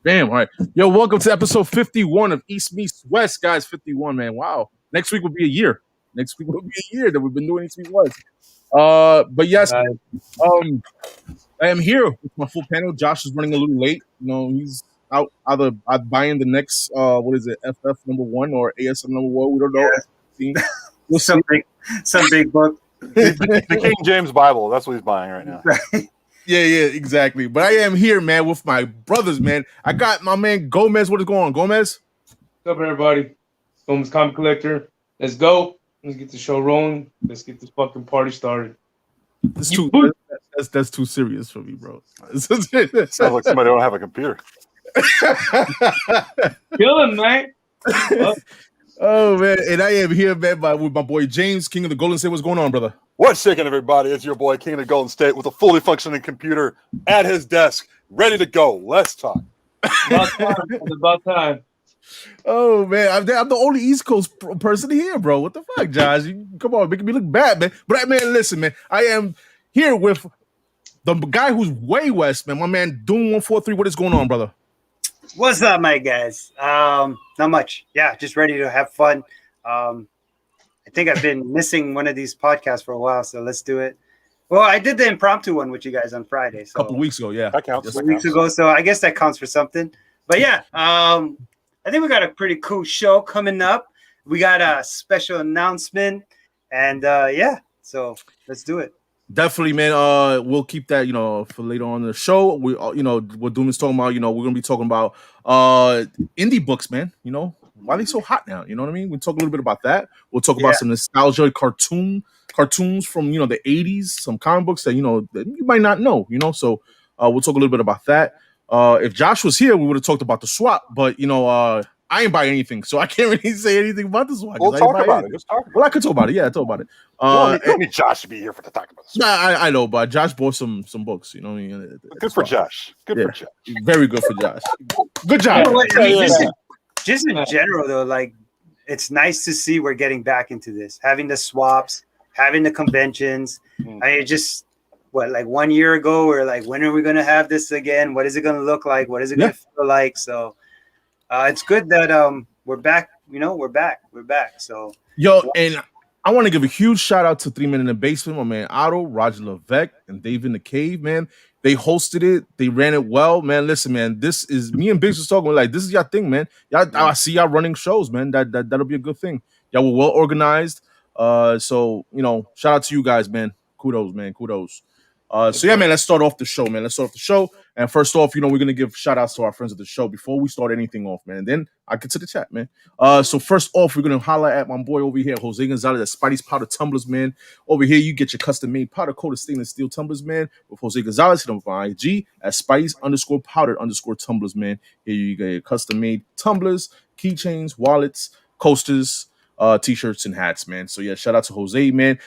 Bam. All right. Yo, welcome to episode 51 of East Meets West, guys. 51, man. Wow. Next week will be a year. Next week will be a year that we've been doing East Meets West. But yes, I am here with my full panel. Josh is running a little late. You know, he's out either buying the next FF number 1 or ASM number 1. We don't know. Yeah. We'll some big book. The King James Bible. That's what he's buying right now. Yeah, exactly. But I am here, man, with my brothers, man. I got my man Gomez. What is going on, Gomez? What's up, everybody? Gomez Comic Collector. Let's go. Let's get the show rolling. Let's get this fucking party started. That's too serious for me, bro. Sounds like somebody don't have a computer. Kill him, man. Oh, man. And I am here, man, with my boy James, King of the Golden State. What's going on, brother? What's shaking, everybody? It's your boy, King of the Golden State, with a fully functioning computer at his desk, ready to go. Let's talk. About time. Oh, man. I'm the only East Coast person here, bro. What the fuck, Josh? Come on, making me look bad, man. But, man, listen, man. I am here with the guy who's way west, man. My man, Doom 143. What is going on, brother? What's up, my guys? Not much. Yeah, just ready to have fun. I think I've been missing one of these podcasts for a while, so let's do it. Well, I did the impromptu one with you guys on Friday. So a couple of weeks ago, yeah. That counts. Weeks ago, so I guess that counts for something. But yeah, I think we got a pretty cool show coming up. We got a special announcement, and yeah, so let's do it. Definitely, man. We'll keep that, for later on in the show. We, what Doom is talking about, we're gonna be talking about indie books, man. Why are they so hot now? You know what I mean? We'll talk a little bit about that. We'll talk about some nostalgia cartoons from the 80s, some comic books that that you might not know. So we'll talk a little bit about that. If Josh was here, we would have talked about the swap, but I ain't buying anything, so I can't really say anything about this one. We'll talk about it. Well, I could talk about it. Yeah, I talk about it. You don't need Josh to be here to talk about this. Nah, I know, but Josh bought some books. You know what I mean? Good for Josh. Good for Josh. Very good for Josh. Good job. Just in general, though, like it's nice to see we're getting back into this, having the swaps, having the conventions. I mean, just 1 year ago, we're like, when are we gonna have this again? What is it gonna look like? What is it gonna feel like? So it's good that we're back. We're back. So and I want to give a huge shout out to 3 Men in the Basement, my man Otto, Roger Levesque, and Dave in the Cave, man. They hosted it. They ran it well, man. Listen, man, this is me and Biggs was talking like this is your thing, man. I see y'all running shows, man. That'll be a good thing. Y'all were well organized. So shout out to you guys, man. Kudos, man. Kudos. So yeah, man, let's start off the show. And first off, we're gonna give shout outs to our friends of the show before we start anything off, man. And then I get to the chat, man. So first off, we're gonna highlight at my boy over here, Jose Gonzalez at Spidey's Powder Tumblers, man. Over here, you get your custom made powder coated stainless steel tumblers, man. With Jose Gonzalez, hit him on IG at Spidey's_powder_tumblers, man. Here you get your custom made tumblers, keychains, wallets, coasters, t-shirts and hats, man. So yeah, shout out to Jose, man.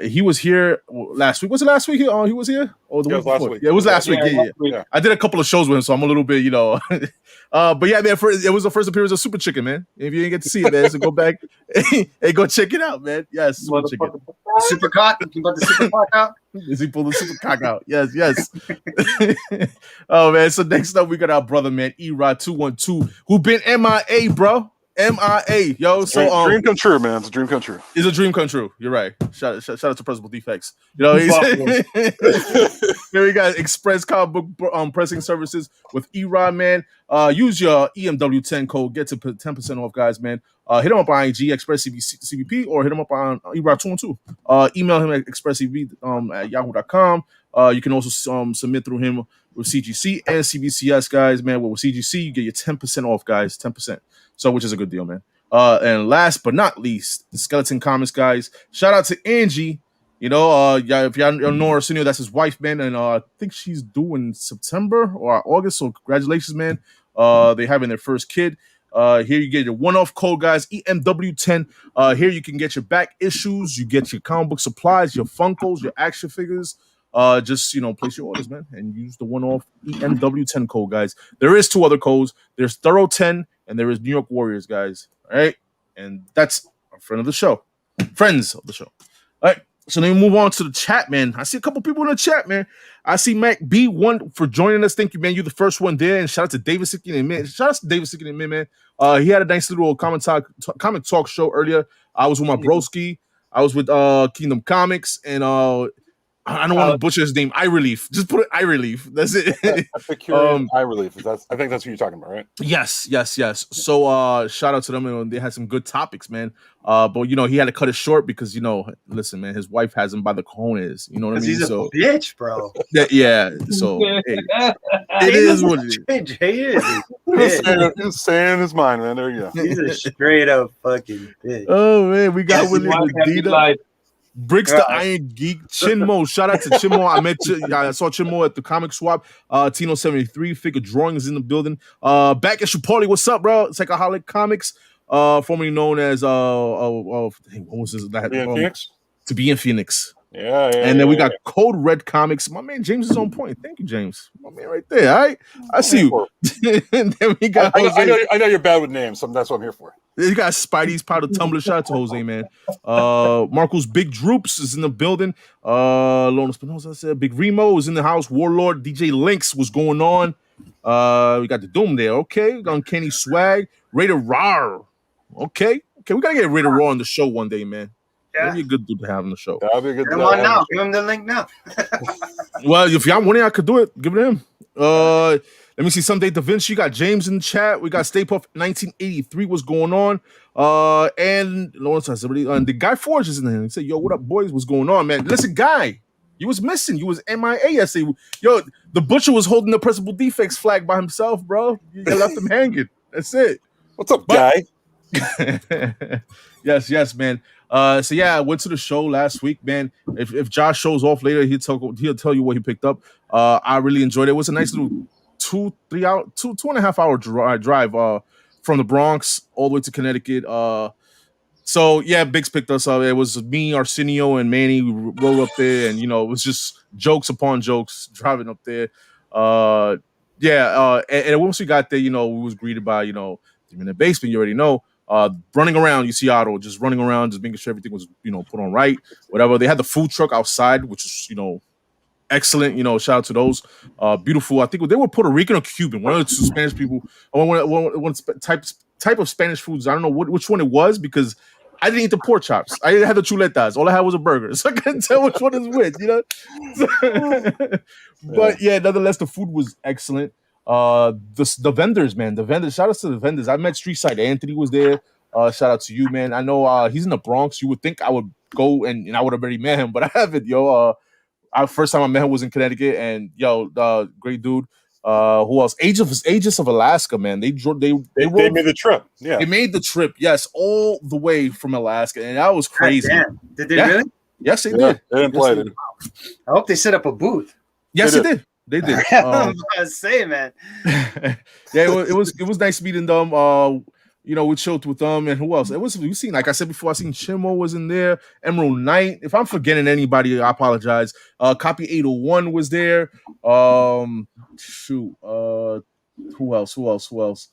He was here last week. Was it last week? He was here? Or the week before? Yeah, it was last week. Yeah. I did a couple of shows with him, so I'm a little bit, but yeah, man, it was the first appearance of Super Chicken, man. If you didn't get to see it, man, so go back and go check it out, man. Yes, Super Chicken. Super cock. You brought the super cock out? Is he pulled the super cock out? Yes. Oh man, so next up we got our brother, man, E-Rod 212, who been MIA, bro. MIA, yo. So dream come true, man. It's a dream come true. It's a dream come true. You're right. Shout out to Pressable Defects. Here we got Express comic book pressing services with E-Rod, man. Use your EMW10 code. Get to 10% off, guys, man. Hit him up on IG, Express CBP, or hit him up on E-Rod 212. Email him at expresscb at yahoo.com. You can also submit through him with CGC and CBCS, guys, man. With CGC, you get your 10% off, guys. 10%. So, which is a good deal, man. And last but not least, the Skeleton Comics, guys. Shout out to Angie. If y'all know Arsenio, that's his wife, man. And I think she's due in September or August. So, congratulations, man. They having their first kid. Here you get your one-off code, guys. EMW10. Here you can get your back issues. You get your comic book supplies, your Funkos, your action figures. Just place your orders, man, and use the one-off EMW10 code, guys. There is 2 other codes. There's Thoro 10 and there is New York Warriors, guys. All right, and that's a friends of the show. All right, So then we move on to the chat, man. I see a couple people in the chat, man. I see Mac B1 for joining us. Thank you, man. You're the first one there. And shout out to David Sickin and man. Shout out to David Sickin and man. He had a nice little comic talk show earlier. I was with my broski. I was with Kingdom Comics, and I don't want to butcher his name. Eye Relief. Just put it Eye Relief. That's it. Epicurean Eye Relief. I think that's what you're talking about, right? Yes. So shout out to them, and they had some good topics, man. But he had to cut it short because listen, man, his wife has him by the cojones. You know what I mean? He's a bitch, bro. Yeah. So hey, it is what it is. He's saying his mind, man. There you go. He's a straight up fucking bitch. Oh man, we got William Medina. Bricks the Iron Geek, Chinmo. Shout out to Chinmo. I saw Chinmo at the comic swap. Tino73, figure drawings in the building. Back at Chipotle, what's up, bro? Psychoholic Comics, formerly known as what was this? Phoenix? To Be in Phoenix. Yeah. And then we got Code Red Comics. My man James is on point. Thank you, James. My man right there. All right. I see you. And then we got I know you're bad with names, so that's what I'm here for. You got Spidey's Powder Tumbler. Shout out to Jose, man. Marco's Big Droops is in the building. Lona Spinoza said Big Remo is in the house. Warlord DJ Lynx was going on. We got the Doom there. Okay. We got Kenny Swag. Raider Rar. Okay. We gotta get Raider Raw on the show one day, man. Yeah. That'd be a good dude to have on the show. That'd be a good. Come on now. Give him the link now. Well, if y'all want it, I could do it. Give it to him. Let me see. Someday Da Vinci. Got James in the chat. We got Stay Puff 1983. What's going on? And Lawrence has everybody. And the Guy Forge is in there. He said, "Yo, what up, boys? What's going on, man? Listen, Guy, you was missing. You was MIA yesterday. Yo, the Butcher was holding the Pressable Defects flag by himself, bro. You left him hanging. That's it. What's up, Guy? Yes, man. So yeah, I went to the show last week, man. If Josh shows off later, he'll tell you what he picked up. I really enjoyed it. It was a nice little 2.5 hour drive from the Bronx all the way to Connecticut. So yeah, Biggs picked us up. It was me, Arsenio, and Manny. We rode up there, and it was just jokes upon jokes driving up there. And once we got there, we was greeted by in the basement. You already know. Running around, you see Otto just running around, just making sure everything was, put on right, whatever. They had the food truck outside, which is, excellent. Shout out to those. Beautiful. I think they were Puerto Rican or Cuban. One of the two Spanish people. One type of Spanish foods. I don't know which one it was because I didn't eat the pork chops. I didn't have the chuletas. All I had was a burger, so I couldn't tell which one is which. But yeah, nonetheless, the food was excellent. The vendors, man. The vendors. Shout out to the vendors. I met Street Side Anthony was there. Shout out to you, man. I know he's in the Bronx. You would think I would go and I would have already met him, but I haven't, yo. First time I met him was in Connecticut, and great dude. Who else? Aegis of Alaska, man. They made the trip. Yeah, they made the trip. Yes, all the way from Alaska, and that was crazy. Damn. Did they really? Yes, they did. They didn't play it. I hope they set up a booth. Yes, they did. They did. I was about to say, man. Yeah, it was nice meeting them. We chilled with them, and who else? We seen, like I said before, I seen Chimo was in there, Emerald Knight. If I'm forgetting anybody, I apologize. Copy 801 was there. Who else?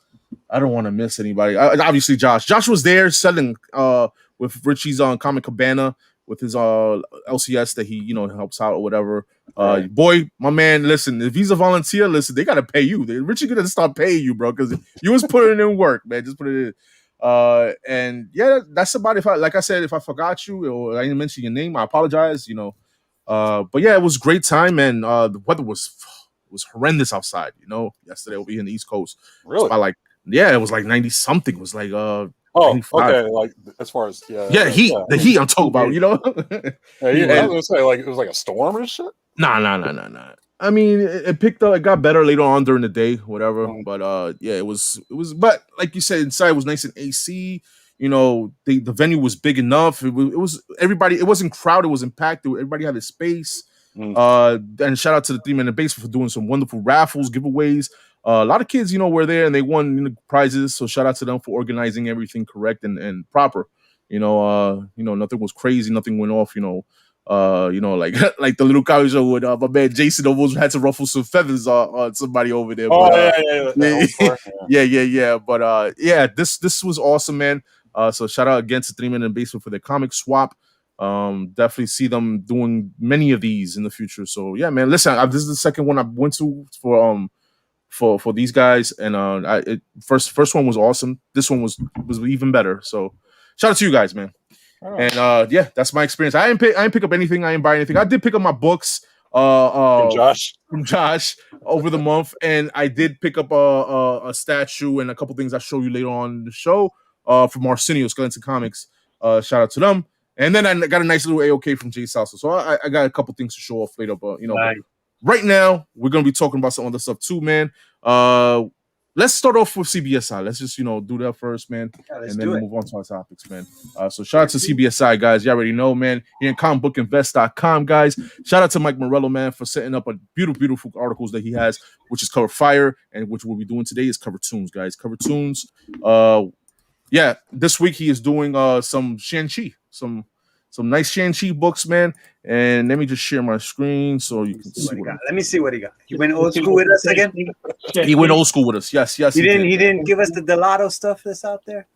I don't want to miss anybody. Obviously, Josh. Josh was there selling with Richie's on Comic Cabana with his LCS that he helps out or whatever. Boy, my man, listen, if he's a volunteer, listen, they gotta pay you. Richie gonna stop paying you, bro, because you was putting in work, man. Just put it in. And yeah, that's about it. Like I said, if I forgot you or I didn't mention your name, I apologize. But yeah, it was a great time, and the weather was horrendous outside. Yesterday over here in the East Coast, really, it was like 90 something. It was like 95. Okay, like as far as the heat I'm talking about, I was gonna say like it was like a storm or shit. Nah. I mean, it picked up. It got better later on during the day, whatever. But it was. But like you said, inside was nice and AC. The venue was big enough. It was everybody. It wasn't crowded. It wasn't packed. Everybody had a space. And shout out to the 3 Men in the Basement for doing some wonderful raffles, giveaways. A lot of kids, were there and they won prizes. So shout out to them for organizing everything correct and proper. Nothing was crazy. Nothing went off. Like the little college show with my man Jason almost had to ruffle some feathers on somebody over there. Yeah. But this was awesome, man. So shout out again to 3 Men in the Basement for their comic swap. Definitely see them doing many of these in the future. So yeah, man. Listen, this is the second one I went to for these guys, and first one was awesome. This one was even better. So shout out to you guys, man. And yeah, that's my experience. I didn't pick up anything. I didn't buy anything. I did pick up my books. From Josh over the month, and I did pick up a statue and a couple things I'll show you later on in the show. From Arsenio Skeleton Comics. Shout out to them. And then I got a nice little AOK from Jay Salsa. So I got a couple things to show off later, but Nice. right now we're gonna be talking about some other stuff too, man. Let's start off with CBSI. Let's just do that first, man, and then move on to our topics, man. So shout out to CBSI, guys. You already know, man. Here in comicbookinvest.com, guys. Shout out to Mike Morello, man, for setting up a beautiful articles that he has, which is Cover Fire, and which we'll be doing today is Cover Tunes, guys. Cover Tunes. Yeah, this week he is doing some Shang-Chi, some nice Shang-Chi books, man. And let me just share my screen so you can see what he got. Let me see what he got. He went old school with us again. He went old school with us. Yes. He didn't give us the Delato stuff that's out there.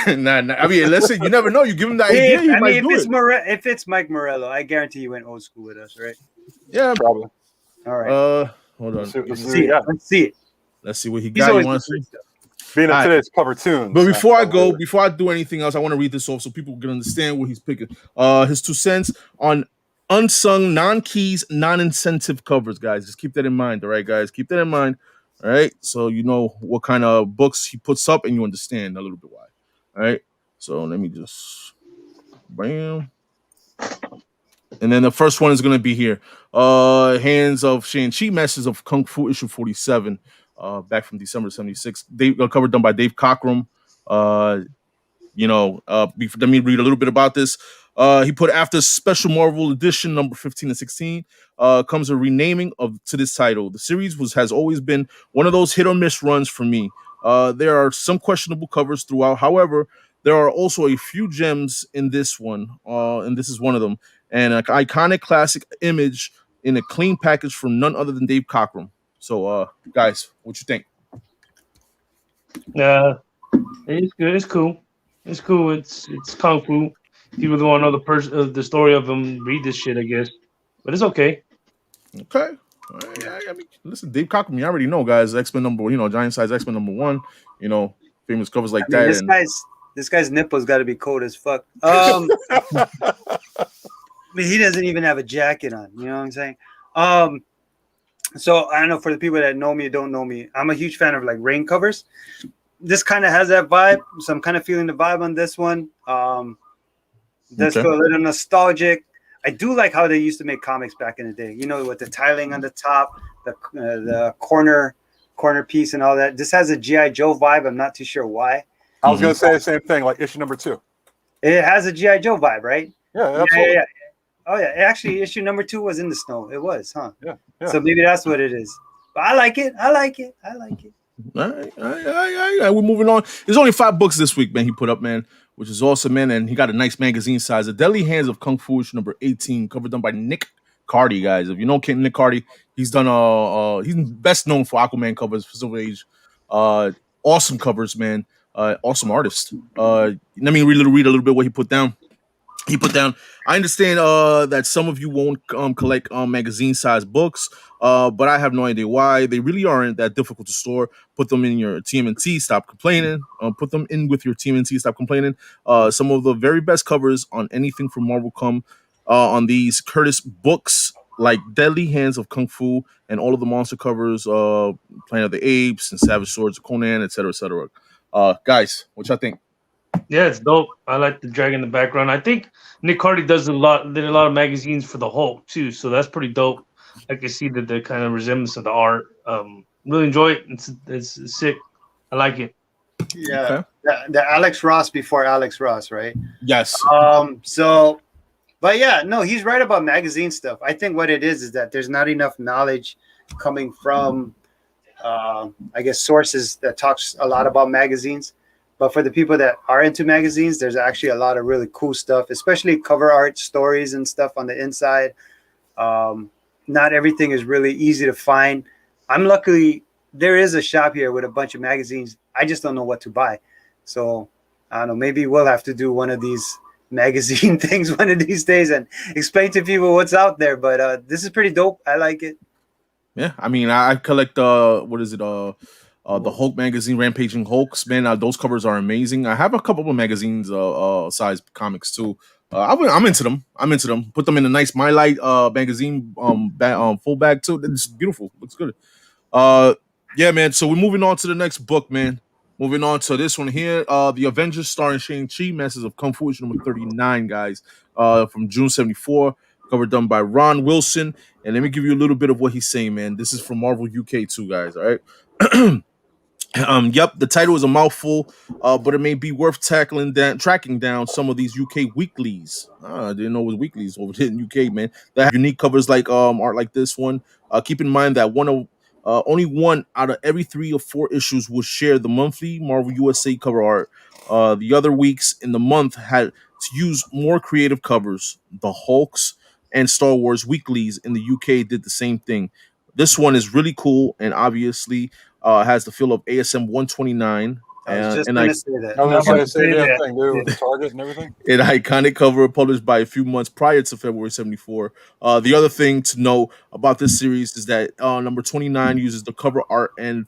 Nah. I mean, listen, you never know. You give him the idea, he might do it. If it's Mike Morello, I guarantee he went old school with us, right? Yeah, probably. All right. Hold on. Let's see it. Let's see what he got. You want to see? Being up today's Cover Tunes. But before I do anything else, I want to read this off so people can understand what he's picking. His 2 cents on unsung, non-keys, non-incentive covers, guys. Just keep that in mind, all right, guys? Keep that in mind, all right? So you know what kind of books he puts up and you understand a little bit why, all right? So let me just, bam. And then the first one is going to be here. Hands of Shang-Chi, Masters of Kung Fu, issue 47. Back from December 76. Cover done by Dave Cockrum. Let me read a little bit about this. He put after special Marvel edition number 15 and 16 comes a renaming to this title. The series has always been one of those hit or miss runs for me. There are some questionable covers throughout. However, there are also a few gems in this one, and this is one of them. And an iconic classic image in a clean package from none other than Dave Cockrum. So, guys, what you think? It's good. It's cool. It's cool. It's kung fu. People don't want to know the story of him. Read this shit, I guess. But it's okay. Okay. I mean, listen, Dave Cockrum, you already know, guys. X-Men number, giant size X-Men number 1. Famous covers like that. This guy's nipples got to be cold as fuck. I mean, he doesn't even have a jacket on. You know what I'm saying? So I don't know, for the people that know me or don't know me, I'm a huge fan of like rain covers. This kind of has that vibe, so I'm kind of feeling the vibe on this one. Does feel a little nostalgic. I do like how they used to make comics back in the day. With the tiling on the top, the corner piece and all that. This has a G.I. Joe vibe. I'm not too sure why. I was going to say the same thing, like issue number 2. It has a G.I. Joe vibe, right? Yeah, absolutely. Yeah. Oh yeah, actually, issue number 2 was in the snow. It was, huh? Yeah. So maybe that's what it is. But I like it. All right. We're moving on. There's only 5 books this week, man. He put up, man, which is awesome, man. And he got a nice magazine size. The Deadly Hands of Kung Fu, issue number 18, cover done by Nick Cardy, guys. If you know Nick Cardy, he's done he's best known for Aquaman covers for Silver Age. Awesome covers, man. Awesome artist. Let me read a little bit what he put down. I understand that some of you won't collect magazine-sized books, but I have no idea why. They really aren't that difficult to store. Put them in your TMNT, stop complaining. Put them in with your TMNT, stop complaining. Some of the very best covers on anything from Marvel come on these Curtis books, like Deadly Hands of Kung Fu and all of the monster covers, Planet of the Apes and Savage Swords of Conan, etc., etc. Guys, what y'all think? Yeah, it's dope. I like the dragon in the background. I think Nick Cardy did a lot of magazines for the Hulk too, so that's pretty dope. I can see the kind of resemblance of the art. Really enjoy it. It's sick. I like it. Yeah, okay. the Alex Ross before Alex Ross, right? Yes. But yeah, no, he's right about magazine stuff. I think what it is that there's not enough knowledge coming from, I guess, sources that talks a lot about magazines. But for the people that are into magazines, there's actually a lot of really cool stuff, especially cover art, stories, and stuff on the inside. Not everything is really easy to find. Luckily, there is a shop here with a bunch of magazines. I just don't know what to buy. So, I don't know, maybe we'll have to do one of these magazine things one of these days and explain to people what's out there. But this is pretty dope. I like it. Yeah, I mean, I collect what is it? The Hulk magazine, Rampaging Hulks. Man, those covers are amazing. I have a couple of magazines, size comics too. I'm into them. Put them in a nice My Light magazine full bag too. It's beautiful. Looks good. Yeah, man. So we're moving on to the next book, man. Moving on to this one here, The Avengers starring Shang-Chi, Masters of Kung Fu, issue number 39, guys, from June 74, cover done by Ron Wilson. And let me give you a little bit of what he's saying, man. This is from Marvel UK too, guys, all right? Yep, the title is a mouthful, but it may be worth tracking down some of these UK weeklies. I didn't know it was weeklies over there in UK, man. That have unique covers like art like this one. Keep in mind that only one out of every 3 or 4 issues will share the monthly Marvel USA cover art. The other weeks in the month had to use more creative covers. The Hulks and Star Wars weeklies in the UK did the same thing. This one is really cool and obviously has the feel of ASM 129. I was just going to say that. I was going to say Yeah. the thing, dude, with the Target and everything. An iconic cover published by a few months prior to February 74. The other thing to know about this series is that number 29 uses the cover art and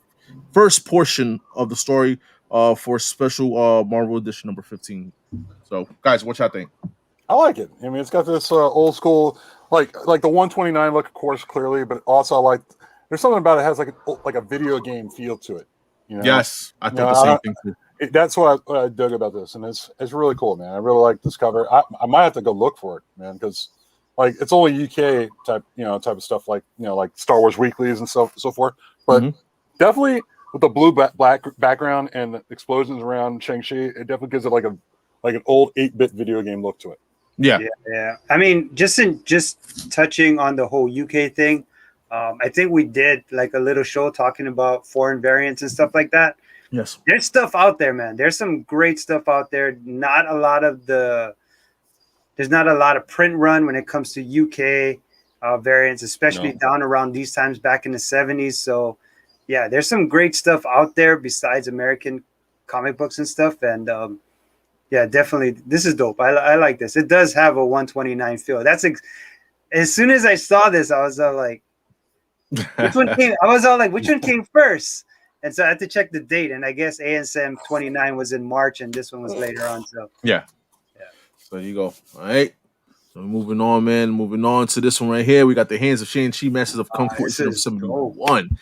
first portion of the story for special Marvel edition number 15. So, guys, what y'all think? I like it. I mean, it's got this old school, like the 129 look, of course, clearly, but also I like. There's something about it has like a video game feel to it. You know? Yes, I thought the same thing too. That's what I dug about this, and it's really cool, man. I really like this cover. I might have to go look for it, man, because like it's only UK type of stuff, like like Star Wars weeklies and so forth. But definitely with the blue black background and the explosions around Shang-Chi, it definitely gives it like an old 8-bit video game look to it. Yeah. I mean, just touching on the whole UK thing. I think we did like a little show talking about foreign variants and stuff like that. Yes. There's stuff out there, man. There's some great stuff out there. There's not a lot of print run when it comes to UK variants, especially down around these times back in the 70s. So yeah, there's some great stuff out there besides American comic books and stuff. And yeah, definitely. This is dope. I like this. It does have a 129 feel. As soon as I saw this, I was like, which one came? I was all like, which one came first? And so I had to check the date, and I guess ASM 29 was in March, and this one was later on. So yeah. So you go. All right. So moving on, man. Moving on to this one right here. We got the Hands of Shang-Chi, Masters of Kung Fu, 71.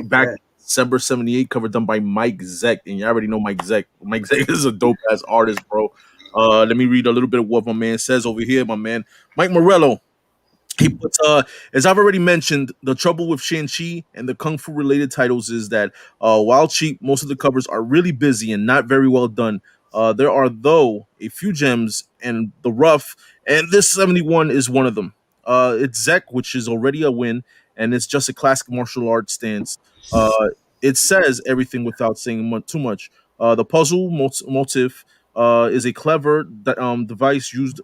Back December 78, cover done by Mike Zeck, and you already know Mike Zeck. Mike Zeck is a dope ass artist, bro. Let me read a little bit of what my man says over here. My man Mike Morello. He puts, as I've already mentioned, the trouble with Shang-Chi and the Kung Fu related titles is that while cheap, most of the covers are really busy and not very well done. There are, though, a few gems and the rough, and this 71 is one of them. It's Zek, which is already a win, and it's just a classic martial arts stance. It says everything without saying too much. The puzzle motif is a clever device used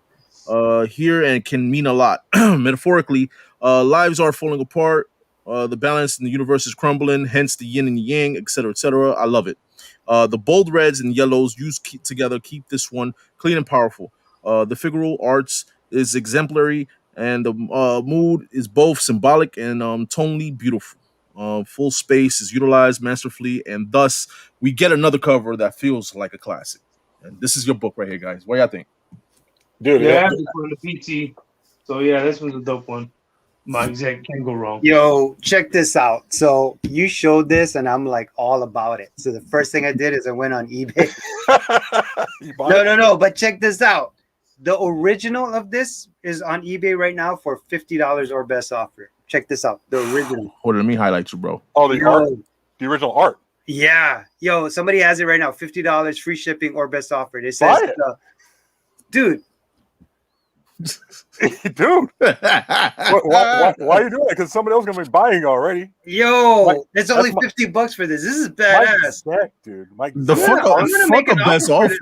here and can mean a lot. Metaphorically, lives are falling apart, the balance in the universe is crumbling, hence the yin and yang, etc., etc. I love it. The bold reds and yellows used together keep this one clean and powerful. The figural arts is exemplary, and the mood is both symbolic and tonally beautiful. Full space is utilized masterfully, and thus we get another cover that feels like a classic. And this is your book right here, guys. What do y'all think? Dude, Yeah, from the PT. So yeah, this one's a dope one. My exact can't go wrong. Yo, check this out. So you showed this, and I'm like all about it. So the first thing I did is I went on eBay. No. But check this out. The original of this is on eBay right now for $50 or best offer. Check this out. The original. Hold on, let me highlight you, bro. Oh, the art, the original art. Yeah. Yo, somebody has it right now. $50, free shipping or best offer. It says, dude. Dude, why are you doing that? Because somebody else is gonna be buying already. Yo, it's only $50 for this. This is badass, Mike, dude. Mike, fuck a best offer.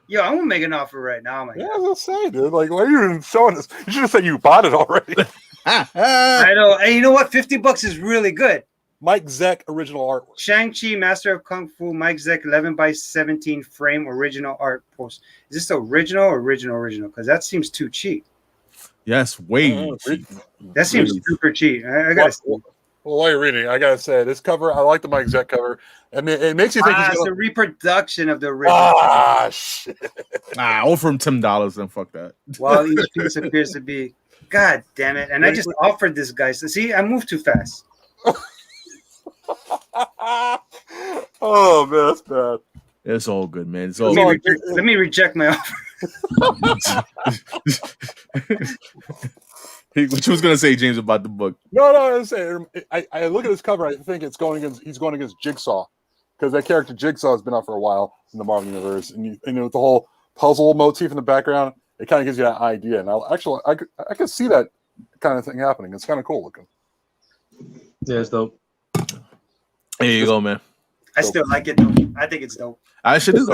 Yo, I'm gonna make an offer right now. Yeah, I was gonna say, dude. Like, why are you even showing us? You should have said you bought it already. I know, and you know what? $50 is really good. Mike Zeck original artwork. Shang-Chi, Master of Kung Fu, Mike Zeck, 11x17 frame original art post. Is this the original or original? Because that seems too cheap. Yes, way cheap. That seems super cheap. I gotta see. Well, while you're reading, I gotta say this cover. I like the Mike Zeck cover. I mean, it makes you think it's a reproduction of the original. Shit. Offer him $10 then fuck that. While each piece appears to be, God damn it! And I just offered this guy. So see, I moved too fast. Oh man, that's bad. It's all good, man. It's all let me reject my offer. What you was gonna say, James, about the book? No, I was saying, I look at this cover. I think he's going against Jigsaw, because that character Jigsaw has been out for a while in the Marvel universe, and with the whole puzzle motif in the background, it kind of gives you that idea. And I could see that kind of thing happening. It's kind of cool looking. Yeah, it's dope. There you go, man. I still like it though. I think it's dope. I should do.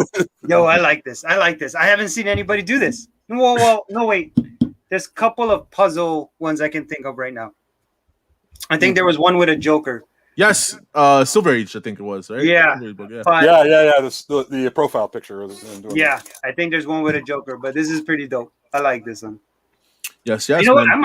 Yo, I like this. I haven't seen anybody do this. Well, no, wait. There's a couple of puzzle ones I can think of right now. I think there was one with a Joker. Yes, Silver Age, I think it was, right? Yeah. Yeah. The profile picture. Yeah, I think there's one with a Joker, but this is pretty dope. I like this one. Yes. You know what? I'm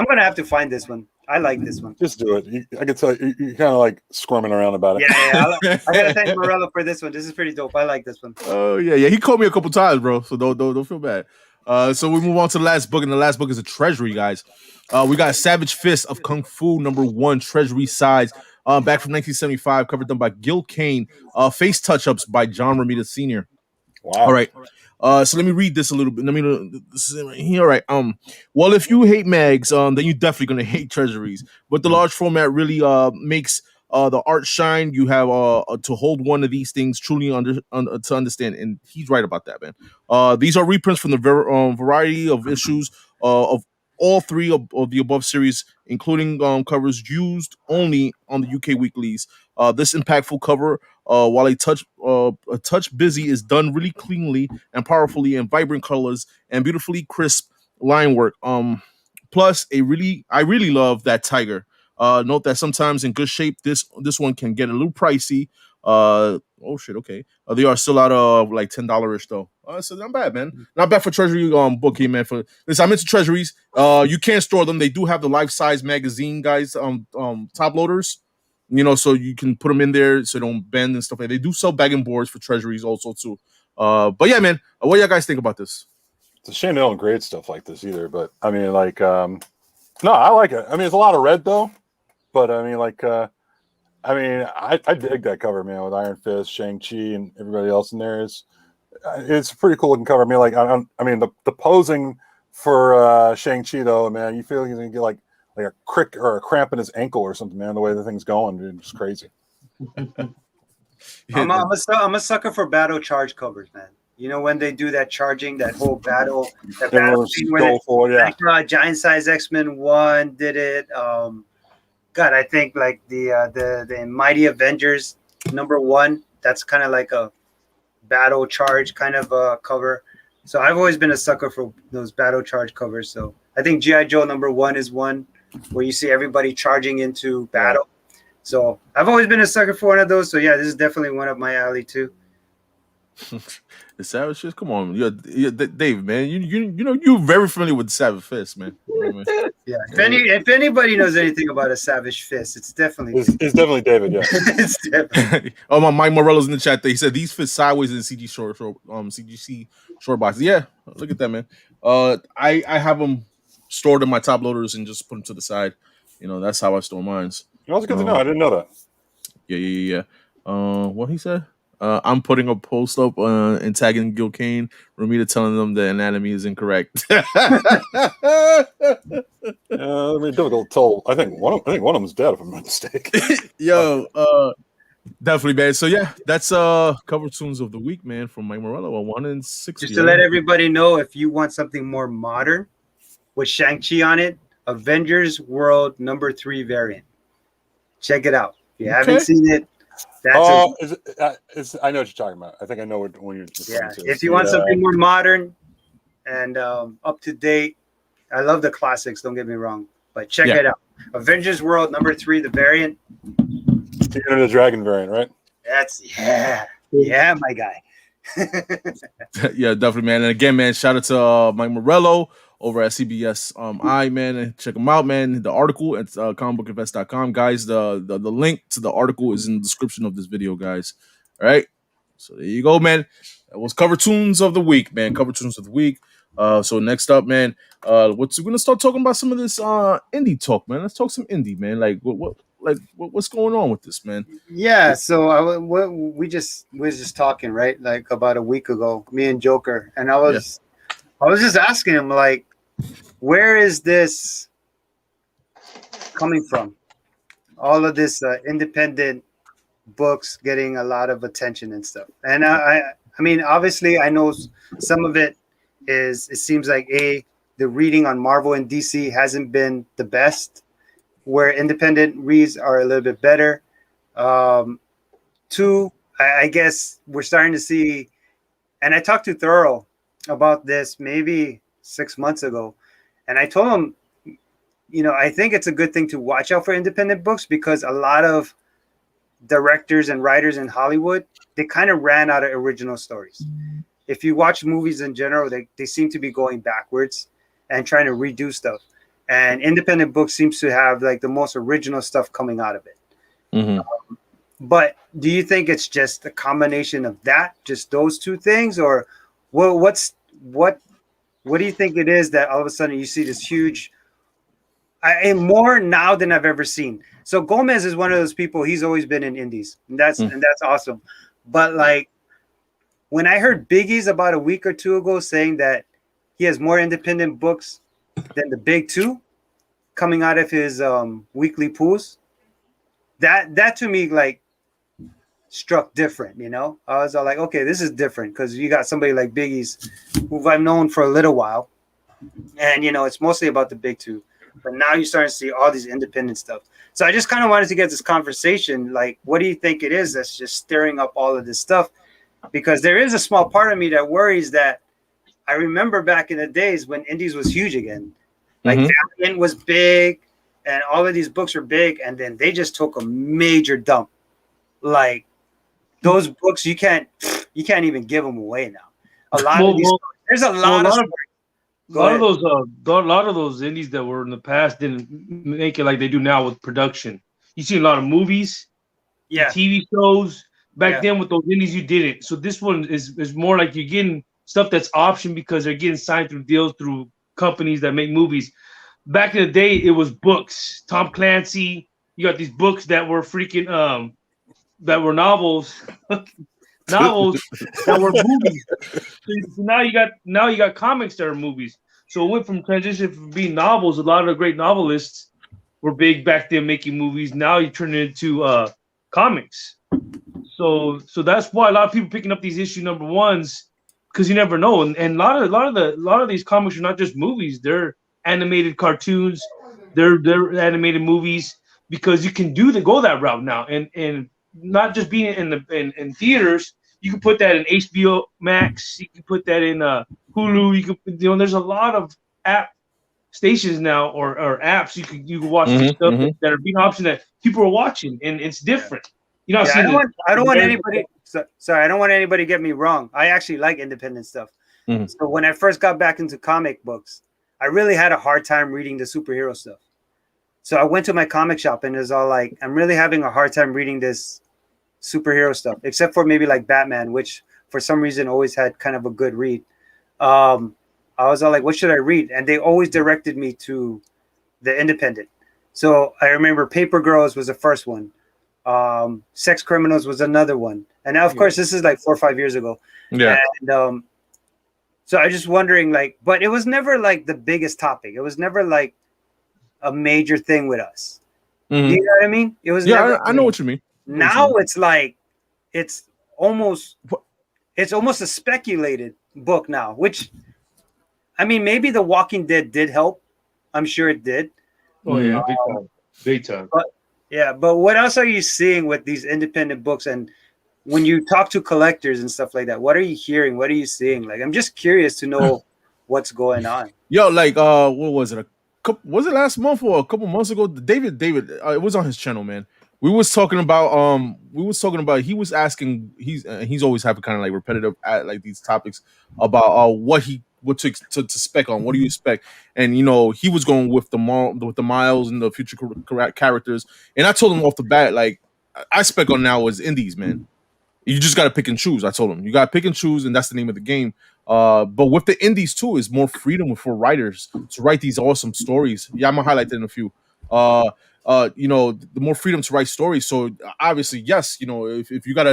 gonna have to find this one. I like this one. Just do it. I can tell you're kind of like squirming around about it. Yeah. I gotta thank Morello for this one. This is pretty dope. I like this one. Oh yeah. He called me a couple times, bro. So don't feel bad. So we move on to the last book, and the last book is a treasury, guys. We got Savage Fist of Kung Fu #1, treasury size, back from 1975, covered done by Gil Kane. Face touch-ups by John Romita Sr. Wow. All right. So let me read this a little bit. This is right here. All right. Well, if you hate mags, then you're definitely gonna hate treasuries. But the large format really makes the art shine. You have to hold one of these things truly to understand, and he's right about that, man. These are reprints from the variety of issues of all three of the above series, including covers used only on the UK weeklies. This impactful cover, while a touch busy, is done really cleanly and powerfully in vibrant colors and beautifully crisp line work. Plus, I really love that tiger. Note that sometimes in good shape, this one can get a little pricey. Oh shit, okay. They are still out of like $10-ish though. So not bad, man. Not bad for treasury book here, man. For listen, I'm into treasuries. You can't store them. They do have the life-size magazine, guys. Top loaders. So you can put them in there so they don't bend and stuff like that. They do sell bagging boards for treasuries also too. But yeah, man. What do y'all guys think about this? It's a shame they don't grade stuff like this either. But I mean, like, no, I like it. I mean, it's a lot of red though. But I mean, like, I dig that cover, man, with Iron Fist, Shang-Chi, and everybody else in there. It's a pretty cool looking cover. I mean, like, the posing for Shang-Chi though, man, you feel like he's gonna get like a crick or a cramp in his ankle or something, man. The way the thing's going, dude, it's crazy. I'm a sucker for battle charge covers, man. When they do that charging, that whole battle, scene where Giant Size X-Men 1 did it. God, I think like the Mighty Avengers #1, that's kind of like a battle charge kind of cover. So I've always been a sucker for those battle charge covers. So I think G.I. Joe #1 is one where you see everybody charging into battle. So I've always been a sucker for one of those. So yeah, this is definitely one of my alley too. The Savage Fist, come on, Dave, man. You're very familiar with the Savage Fist, man. Yeah. If anybody knows anything about a Savage Fist, it's definitely David. Yeah, it's definitely. My Mike Morello's in the chat. He said these fit sideways in CGC short boxes. Yeah, look at that, man. I have them stored in my top loaders and just put them to the side. That's how I store mine. That's good to know. I didn't know that. Yeah. What he said? I'm putting a post up and tagging Gil Kane, Romita telling them the anatomy is incorrect. I mean, difficult to tell. I think one of them is dead, if I'm not mistaken. Yo, definitely, man. So yeah, that's cover tunes of the week, man, from Mike Morello. 1 in 60. Just to let everybody know, if you want something more modern with Shang-Chi on it, Avengers World #3 variant. Check it out. If you haven't seen it. I know what you're talking about. I think I know when you're. Yeah, if you want something more modern and up to date, I love the classics. Don't get me wrong, but check it out. Avengers World #3, the variant. You're the Dragon variant, right? That's my guy. Yeah, definitely, man. And again, man, shout out to Mike Morello over at CBSI, man. And check him out, man. The article at comicbookinvest.com, guys. The link to the article is in the description of this video, guys. All right. So there you go, man. That was Cover Tunes of the Week, man. Cover Tunes of the Week. So next up, man, we're gonna start talking about some of this indie talk, man. Let's talk some indie, man. Like what's going on with this, man? Yeah, so we was just talking, right? Like about a week ago, me and Joker, and I was just asking him, like, where is this coming from? All of this independent books getting a lot of attention and stuff. And I mean, obviously, I know some of it seems like the reading on Marvel and DC hasn't been the best, where independent reads are a little bit better. Two, I guess we're starting to see, and I talked to Thoro about this maybe 6 months ago, and I told him, you know, I think it's a good thing to watch out for independent books because a lot of directors and writers in Hollywood, they kind of ran out of original stories. If you watch movies in general, they seem to be going backwards and trying to redo stuff. And independent books seems to have like the most original stuff coming out of it. Mm-hmm. But do you think it's just a combination of that, just those two things, or what do you think it is that all of a sudden you see this huge, more now than I've ever seen? So Gomez is one of those people. He's always been in indies, and that's awesome. But like when I heard Biggie's about a week or two ago saying that he has more independent books than the big two coming out of his weekly pools, that to me like struck different. You know, I was all like, okay, this is different because you got somebody like Biggie's, who I've known for a little while, and you know it's mostly about the big two. But now you're starting to see all these independent stuff. So I just kind of wanted to get this conversation. Like, what do you think it is that's just stirring up all of this stuff? Because there is a small part of me that worries that I remember back in the days when indies was huge again. Like Valiant was big and all of these books were big. And then they just took a major dump. Like those books, you can't even give them away now. A lot of these, there's a lot of those indies that were in the past didn't make it like they do now with production. You see a lot of movies, TV shows. Back then with those indies, you didn't. So this one is more like you're getting stuff that's option because they're getting signed through deals through companies that make movies. Back in the day, it was books. Tom Clancy. You got these books that were freaking that were novels. Novels that were movies. So now you got comics that are movies. So it went from transition from being novels. A lot of the great novelists were big back then making movies. Now you turn it into comics. So that's why a lot of people picking up these issue number ones, because you never know. And a lot of these comics are not just movies; they're animated cartoons, they're animated movies, because you can go that route now, and not just being in theaters. You can put that in HBO Max. You can put that in Hulu. There's a lot of app stations now or apps you can watch stuff that are being optioned that people are watching, and it's different. You know, I don't want anybody. Sorry, I don't want anybody to get me wrong. I actually like independent stuff. So when I first got back into comic books, I really had a hard time reading the superhero stuff. So I went to my comic shop and it was all like, I'm really having a hard time reading this superhero stuff, except for maybe like Batman, which for some reason always had kind of a good read. I was all like, what should I read? And they always directed me to the independent. So I remember Paper Girls was the first one. Sex Criminals was another one. And now, of course, this is like 4 or 5 years ago. Yeah. And so I just wondering, like, but it was never like the biggest topic. It was never like a major thing with us. You know what I mean? It was never. I know what you mean. Now it's like it's almost a speculated book now, which I mean, maybe The Walking Dead did help. I'm sure it did. Oh yeah, big time. But what else are you seeing with these independent books? And when you talk to collectors and stuff like that, what are you hearing? What are you seeing? Like, I'm just curious to know what's going on. Yo, like, what was it? A was it last month or a couple months ago? David, it was on his channel, man. We was talking about he was asking, he's always having kind of like repetitive at like these topics about what to spec on, what do you expect? And you know, he was going with the Miles and the future characters, and I told him off the bat, like, I spec on now is indies, man. You just got to pick and choose. I told him you got to pick and choose, and that's the name of the game. But with the indies too, is more freedom for writers to write these awesome stories. Yeah, I'm gonna highlight that in a few. You know, the more freedom to write stories. So obviously, yes, you know, if you got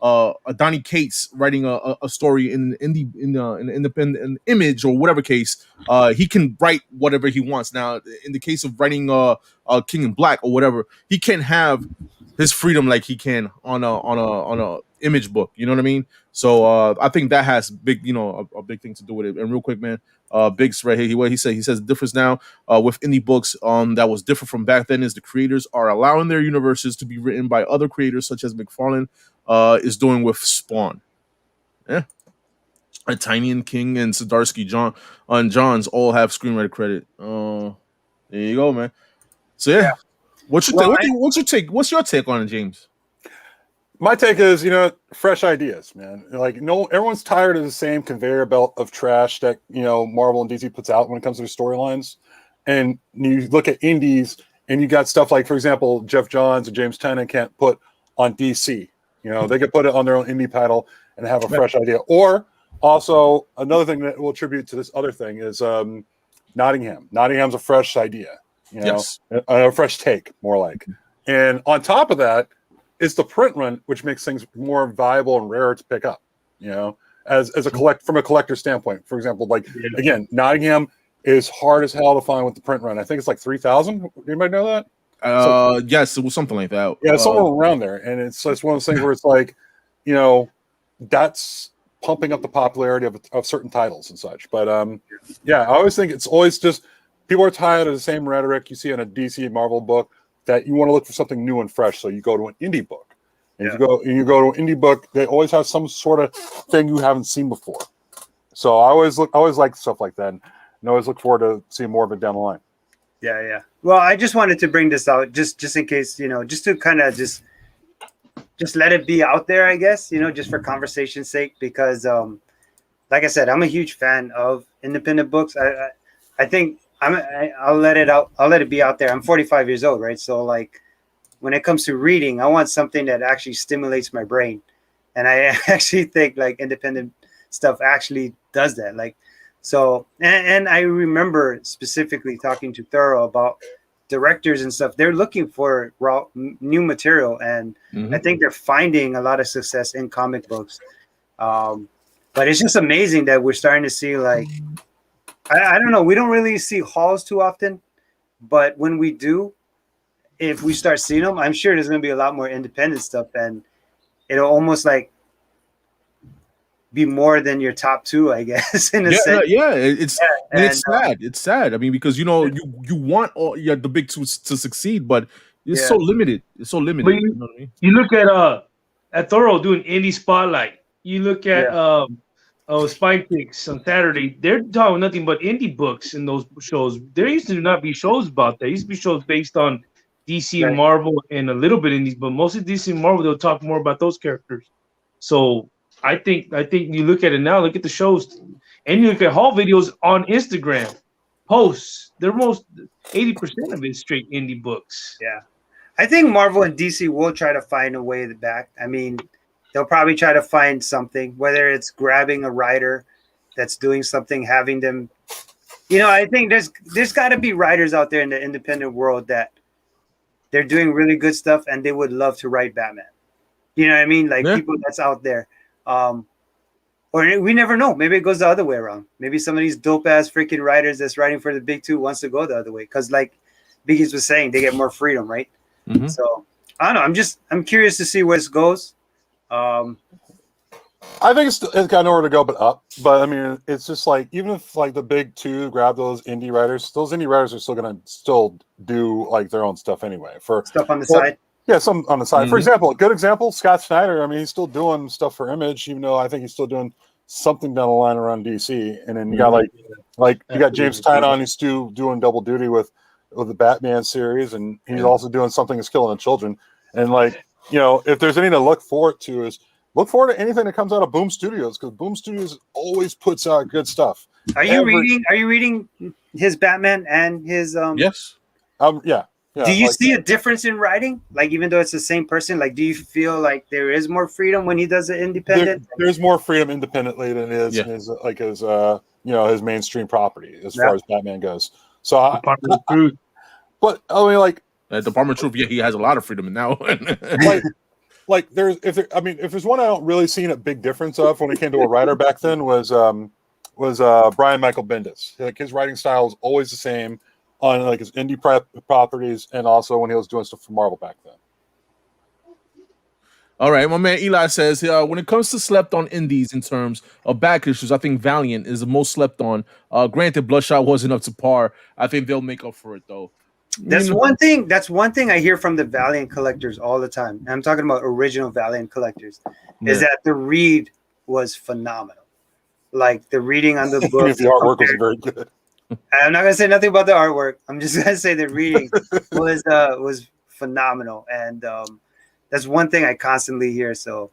a Donny Cates writing a story in an independent image or whatever case, he can write whatever he wants. Now, in the case of writing King in Black or whatever, he can't have his freedom like he can on a image book. You know what I mean? So I think that has big, you know, a big thing to do with it. And real quick, man, Biggs right here, he says the difference now with indie books that was different from back then is the creators are allowing their universes to be written by other creators such as McFarlane is doing with Spawn. Yeah. Tiny and King and Zdarsky Johns all have screenwriter credit. There you go, man. So yeah. What's your take? What's your take on it, James? My take is, you know, fresh ideas, man. Like, no, everyone's tired of the same conveyor belt of trash that, you know, Marvel and DC puts out when it comes to their storylines. And you look at indies, and you got stuff like, for example, Jeff Johns and James Tennant can't put on DC. You know, they could put it on their own indie title and have a fresh idea. Or also another thing that will attribute to this other thing is Nottingham. Nottingham's a fresh idea. You know, yes. A fresh take, more like. And on top of that, it's the print run, which makes things more viable and rarer to pick up. You know, as a from a collector standpoint. For example, like again, Nottingham is hard as hell to find with the print run. I think it's like 3,000. Anybody know that? Yes, it was something like that. Yeah, somewhere around there. And it's one of those things where it's like, you know, that's pumping up the popularity of certain titles and such. But yeah, I always think it's always just. People are tired of the same rhetoric you see in a DC and Marvel book that you want to look for something new and fresh. So you go to an indie book. And you go to an indie book, they always have some sort of thing you haven't seen before. So I always like stuff like that. And always look forward to seeing more of it down the line. Yeah. Well, I just wanted to bring this out just in case, you know, just to kind of just let it be out there, I guess, you know, just for conversation's sake, because like I said, I'm a huge fan of independent books. I think I'll let it out. I'll let it be out there. I'm 45 years old, right? So like when it comes to reading, I want something that actually stimulates my brain. And I actually think like independent stuff actually does that. Like, so, and I remember specifically talking to Thoro about directors and stuff. They're looking for new material. And I think they're finding a lot of success in comic books. But it's just amazing that we're starting to see like, I don't know. We don't really see hauls too often, but when we do, if we start seeing them, I'm sure there's going to be a lot more independent stuff, and it'll almost like be more than your top two, I guess. In a sense. It's sad. It's sad. I mean, because you know you want all the big two to succeed, but it's so limited. It's so limited. But you know what I mean? You look at Thoro doing indie spotlight. You look at Spine Kicks on Saturday. They're talking nothing but indie books in those shows. There used to not be shows about that. There used to be shows based on DC and Marvel and a little bit indies, but mostly DC and Marvel. They'll talk more about those characters. So I think you look at it now. Look at the shows, and you look at haul videos on Instagram posts. They're most 80% of it straight indie books. Yeah, I think Marvel and DC will try to find a way back. I mean, they'll probably try to find something, whether it's grabbing a writer that's doing something, having them, you know, I think there's got to be writers out there in the independent world that they're doing really good stuff and they would love to write Batman. You know what I mean? Like people that's out there. Or we never know. Maybe it goes the other way around. Maybe some of these dope ass freaking writers that's writing for the big two wants to go the other way. Cause like Biggie was saying, they get more freedom, right? So I don't know. I'm curious to see where this goes. I think it's got nowhere to go but up. But I mean, it's just like even if like the big two grab those indie writers are still gonna do like their own stuff anyway. For stuff on the side. Yeah, some on the side. For example, a good example, Scott Snyder. I mean, he's still doing stuff for Image, even though I think he's still doing something down the line around DC, and then you got like you got James Tynion who's still doing double duty with the Batman series, and he's also doing something that's killing the children. And like, you know, if there's anything to look forward to, is look forward to anything that comes out of Boom Studios, because Boom Studios always puts out good stuff. Are you reading his Batman and his Yes. Yeah. Do you see a difference in writing? Like, even though it's the same person, like, do you feel like there is more freedom when he does it independent? There's more freedom independently than his his mainstream property as far as Batman goes. So but I mean, like, Department of Truth, yeah, he has a lot of freedom now. like if there's one I don't really see a big difference of when it came to a writer back then was Brian Michael Bendis. Like, his writing style was always the same on like his indie properties, and also when he was doing stuff for Marvel back then. All right, my man Eli says, when it comes to slept on indies in terms of back issues, I think Valiant is the most slept on. Granted, Bloodshot wasn't up to par. I think they'll make up for it though. That's one thing. That's one thing I hear from the Valiant collectors all the time. And I'm talking about original Valiant collectors. Is that the read was phenomenal. Like, the reading on the book. The artwork was very good. I'm not gonna say nothing about the artwork. I'm just gonna say the reading was phenomenal, and that's one thing I constantly hear. So,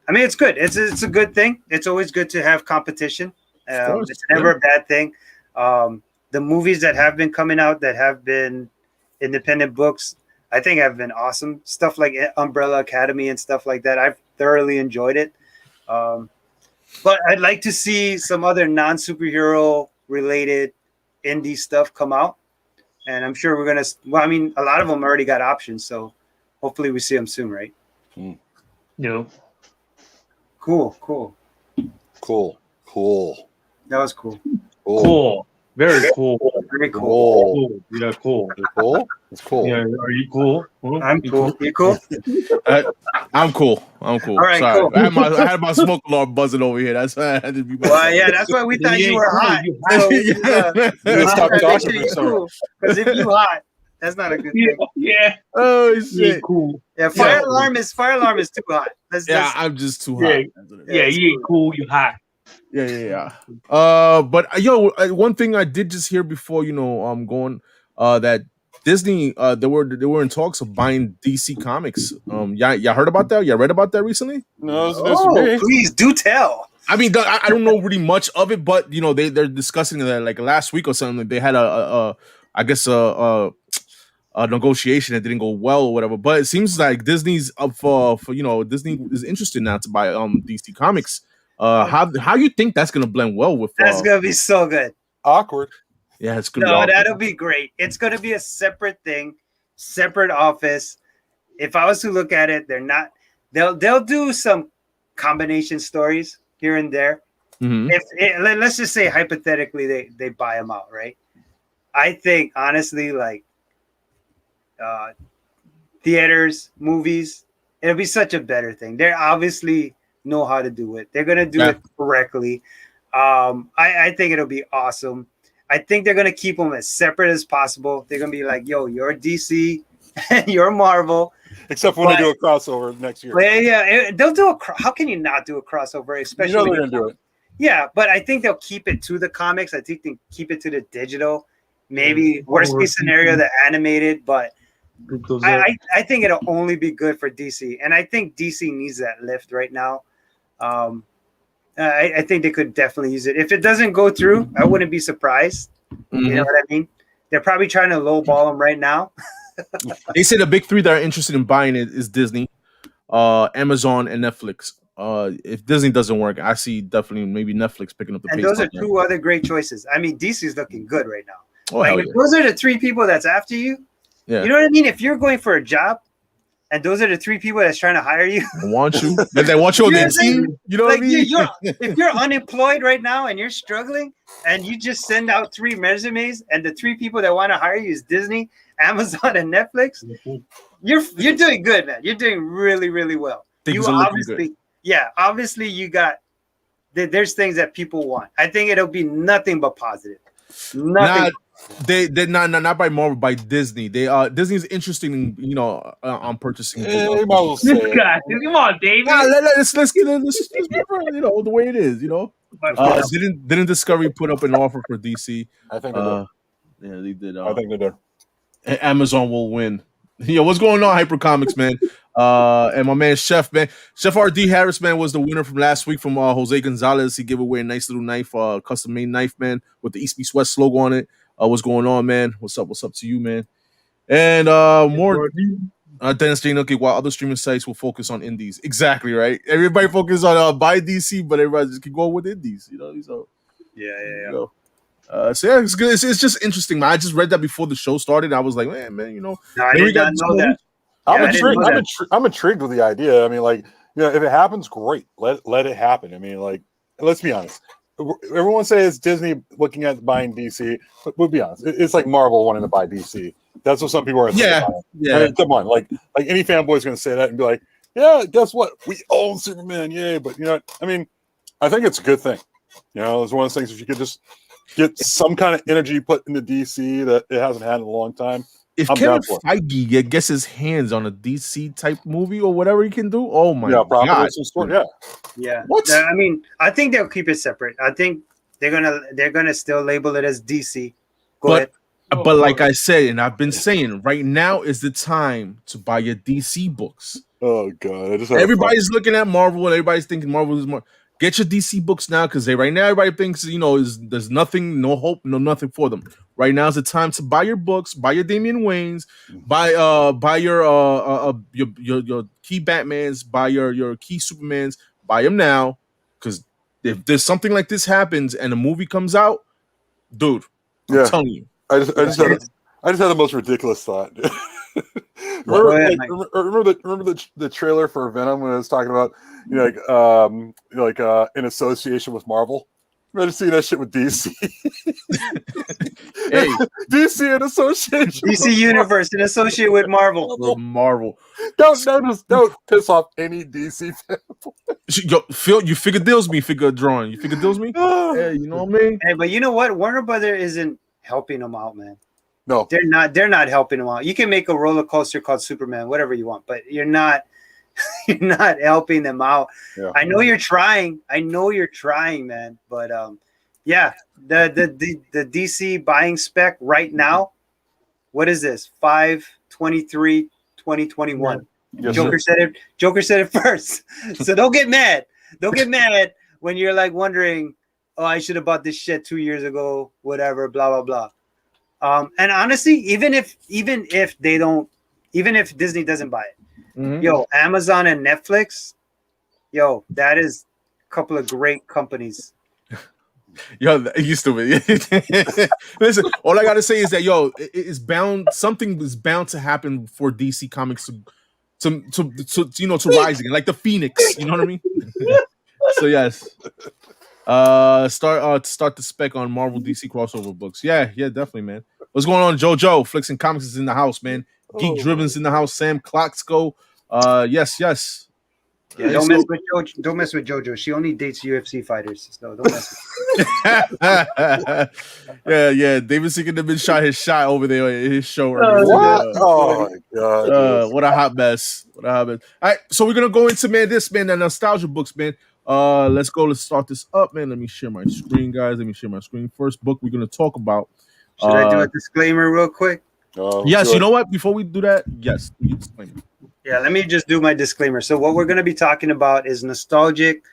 I mean, it's good. It's a good thing. It's always good to have competition. It's never a bad thing. The movies that have been coming out that have been independent books, I think have been awesome. Stuff like Umbrella Academy and stuff like that. I've thoroughly enjoyed it. But I'd like to see some other non-superhero related indie stuff come out. And I'm sure we're going to, well, I mean, a lot of them already got options. So hopefully we see them soon, right? Yeah. Cool. That was cool. Cool. Very cool. Very cool. Yeah, cool. Cool. It's cool. Yeah, are you cool? I'm cool. You cool? I'm cool. All right, sorry. cool. I had my smoke alarm buzzing over here. That's why I had to be. Well, yeah, that's why we thought you were hot. Stop talking to you, because if you hot, that's not a good thing. Yeah. Oh shit. Cool. Yeah, fire alarm is too hot. I'm just too hot. Yeah, you ain't cool. You hot. Yeah. But one thing I did just hear before, that Disney, they were in talks of buying DC Comics. Y'all heard about that? Y'all read about that recently? No, please do tell. I mean, I don't know really much of it, but they're discussing that like last week or something. They had a negotiation that didn't go well or whatever. But it seems like Disney's up for Disney is interested now to buy DC Comics. How you think that's gonna blend well with? That's gonna be so good. Awkward. Yeah, it's gonna. No, that'll be great. It's gonna be a separate thing, separate office. If I was to look at it, they're not. They'll do some combination stories here and there. Mm-hmm. Let's just say hypothetically they buy them out, right? I think honestly, like theaters, movies, it'll be such a better thing. They're obviously know how to do it. They're gonna do it correctly. I think it'll be awesome. I think they're gonna keep them as separate as possible. They're gonna be like, yo, you're DC and you're Marvel. Except when they do a crossover next year. Well, yeah, they'll do how can you not do a crossover? Especially they're gonna do it. Yeah, but I think they'll keep it to the comics. I think they keep it to the digital. Maybe worst case scenario, the animated, but I think it'll only be good for DC. And I think DC needs that lift right now. I think they could definitely use it. If it doesn't go through, I wouldn't be surprised. Mm-hmm. You know what I mean? They're probably trying to lowball them right now. They say the big three that are interested in buying it is Disney, Amazon, and Netflix. If Disney doesn't work, I see definitely maybe Netflix picking up the pace. And those are two other great choices. I mean, DC is looking good right now. Oh, those are the three people that's after you. Yeah. You know what I mean? If you're going for a job, and those are the three people that's trying to hire you. Want you? And they want you on their team. You know what I mean? If you're unemployed right now and you're struggling, and you just send out 3 resumes, and the 3 people that want to hire you is Disney, Amazon, and Netflix, you're doing good, man. You're doing really, really well. Things you obviously you got. There's things that people want. I think it'll be nothing but positive. They're not by Marvel, by Disney. Disney's interesting, on purchasing. You might as well say This it. guy, come on, David. Nah, let's the way it is. Didn't Discovery put up an offer for DC? I think they did. Yeah, they did. I think they did. Amazon will win. Yo, what's going on, Hyper Comics, man? And my man Chef R.D. Harris, man, was the winner from last week from Jose Gonzalez. He gave away a nice little knife, custom made knife, man, with the East Beast West logo on it. What's going on, man? What's up to you, man? And more Dennis J. Nookie, while other streaming sites will focus on indies. Exactly, right? Everybody focus on buy DC, but everybody just can go with indies, So Yeah. So yeah, it's good. It's just interesting, man. I just read that before the show started. I was like, man, No, I did not know that. I'm intrigued with the idea. I mean, like, if it happens, great. Let it happen. I mean, like, let's be honest. Everyone says Disney looking at buying DC, but we'll be honest. It's like Marvel wanting to buy DC. That's what some people are saying. Yeah. I mean, come on, like any fanboy is going to say that and be like, yeah, guess what? We own Superman, yay! But I mean, I think it's a good thing. It's one of those things. If you could just get some kind of energy put into DC that it hasn't had in a long time. If Kevin Feige gets his hands on a DC type movie or whatever he can do, oh my god! Yeah. What? I mean, I think they'll keep it separate. I think they're gonna still label it as DC. Go ahead. But like I said, and I've been saying, right now is the time to buy your DC books. Oh god! Everybody's looking at Marvel and everybody's thinking Marvel is more. Get your DC books now, because right now everybody thinks there's nothing, no hope, no nothing for them. Right now is the time to buy your books, buy your Damian Waynes, buy your key Batmans, buy your key Supermans, buy them now, because if there's something like this happens and a movie comes out, dude, I'm telling you, I just had the most ridiculous thought. Remember the trailer for Venom when it was talking about in association with Marvel? Ready to see that shit with DC? Hey, DC in association. DC Universe in association with Marvel. Don't piss off any DC fan. Yo, Phil, you figure deals me, figure drawing. You figure deals me? Yeah, you know what I mean? Hey, but you know what? Warner Brother isn't helping them out, man. No, they're not helping them out. You can make a roller coaster called Superman, whatever you want, but you're not helping them out. Yeah. I know you're trying, man. But the DC buying spec right now, what is this? 5/23/2021. Yes, Joker said it first. So don't get mad. Don't get mad when you're like wondering, oh, I should have bought this shit 2 years ago, whatever, blah blah blah. And honestly, even if Disney doesn't buy it, yo, Amazon and Netflix, yo, that is a couple of great companies. Yo, you stupid. Listen, all I gotta say is that something is bound to happen for DC Comics to rise again, like the Phoenix. You know what I mean? So yes. Start the spec on Marvel DC crossover books. Yeah, definitely, man. What's going on, JoJo? Flicks and Comics is in the house, man. Geek Driven's in the house. Sam Kloxko. Yes. Yeah, don't mess with JoJo. She only dates UFC fighters, so don't mess with her. Yeah. David Seeker been shot his shot over there in his show. What? Oh my god! What a hot mess! All right, so we're gonna go into the nostalgia books, man. Let's start this up, man. Let me share my screen, guys. First book we're gonna talk about. Should I do a disclaimer real quick? Yes, you know what? Before we do that, yes, disclaimer. Yeah, let me just do my disclaimer. So what we're gonna be talking about is nostalgic,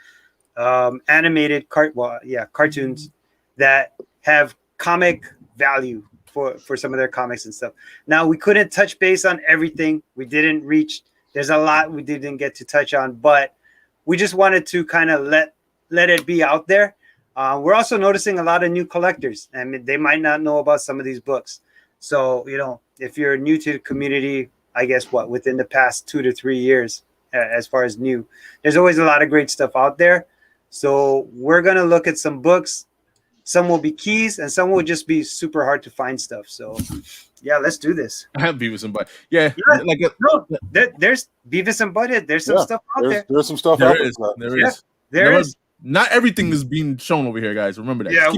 animated cartoons that have comic value for some of their comics and stuff. Now we couldn't touch base on everything. There's a lot we didn't get to touch on, but we just wanted to kind of let it be out there. We're also noticing a lot of new collectors, and they might not know about some of these books. So, if you're new to the community, I guess within the past 2 to 3 years, as far as new, there's always a lot of great stuff out there. So we're going to look at some books. Some will be keys and some will just be super hard to find stuff. So yeah, let's do this. I have Beavis and Butt. There's Beavis and Butt. There's some stuff out there. There's some stuff there out is. There is. Not everything is being shown over here, guys. Remember that. Yeah,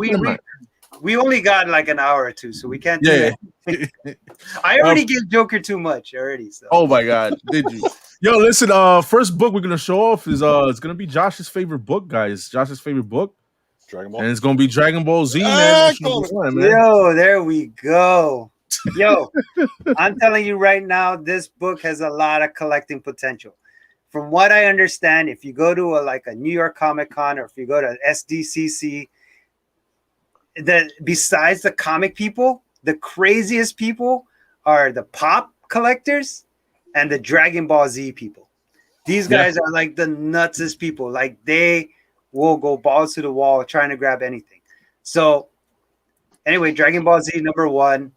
we only got like an hour or two, so we can't do Yeah. that. I already gave Joker too much already. So. Oh my God, did you? Yo, listen. First book we're gonna show off is it's gonna be Josh's favorite book, guys. Josh's favorite book, Dragon Ball. and it's gonna be Dragon Ball Z, man. Man. Yo, there we go. Yo, I'm telling you right now, this book has a lot of collecting potential. From what I understand, if you go to a New York Comic Con or if you go to SDCC, besides the comic people, the craziest people are the pop collectors and the Dragon Ball Z people. These guys are like the nutsest people. Like they will go balls to the wall trying to grab anything. So anyway, Dragon Ball Z #1.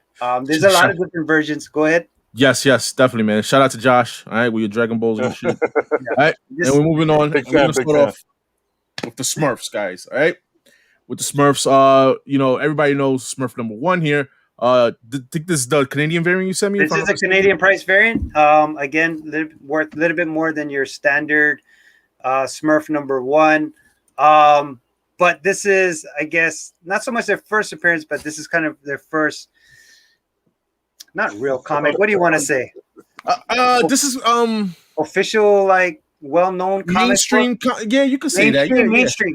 There's a lot of different versions. Go ahead. Yes, definitely, man. Shout out to Josh. All right, with your Dragon Balls and shit. All right, and we're moving on. We're gonna start off with the Smurfs, guys. All right, with the Smurfs. Everybody knows Smurf #1 here. Think this is the Canadian variant you sent me? This is a Canadian price variant. Again, worth a little bit more than your standard Smurf #1. But this is, I guess, not so much their first appearance, but this is kind of their first, not real comic. What do you want to say? This is official, like well-known comic mainstream. You could say that.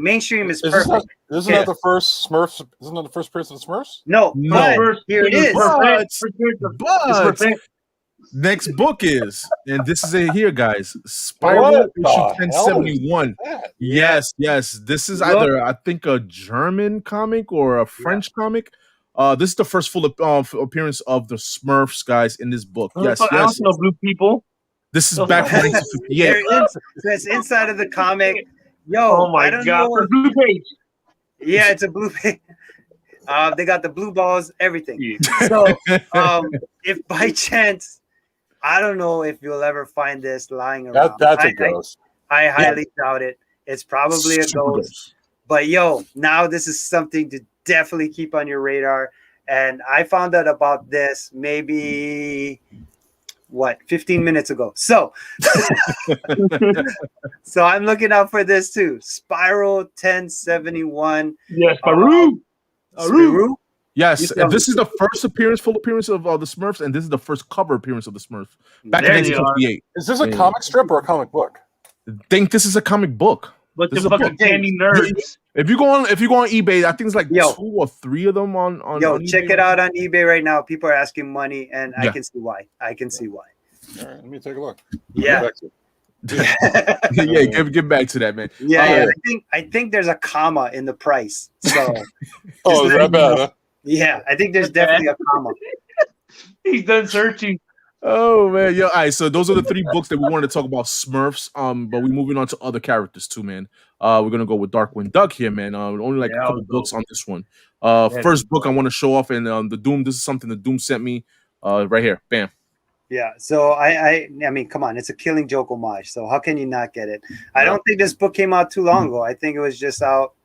Mainstream is perfect. Isn't that the first Smurfs? Isn't that the first appearance of the Smurfs? No. Here it is. But next book is, and this is it here, guys. Spiral issue 1071. Yes. This is either, I think, a German comic or a French comic. This is the first full appearance of the Smurfs, guys, in this book. Yes. No blue people. This is back from 1958. It's inside of the comic. Yo, oh my God, the blue page. Yeah, it's a blue page. They got the blue balls, everything. Yeah. So, if by chance, I don't know if you'll ever find this lying around. That's a ghost. I highly doubt it. It's probably a ghost. But yo, now this is something to definitely keep on your radar. And I found out about this maybe 15 minutes ago. So so I'm looking out for this too. Spiral 1071. Yes, Spiral. Yes, this is the first full appearance of the Smurfs, and this is the first cover appearance of the Smurfs back in 1958. Is this a comic strip or a comic book? I think this is a comic book. But the fucking candy nerds. If you go on eBay, I think it's like 2 or 3 of them on check it out on eBay right now. People are asking money, and I can see why. All right, let me take a look. Yeah. Get back to that, man. Yeah. I think there's a comma in the price. So is that bad? Huh? Yeah, I think there's definitely a comma. He's done searching. Oh man, all right. So those are the 3 books that we wanted to talk about Smurfs. But we're moving on to other characters too, man. We're gonna go with Darkwing Duck here, man. Only like a couple books on this one. First book I want to show off, and the Doom. This is something the Doom sent me. Right here, bam. Yeah. So I mean, come on, it's a Killing Joke homage. So how can you not get it? I don't think this book came out too long ago. I think it was just out,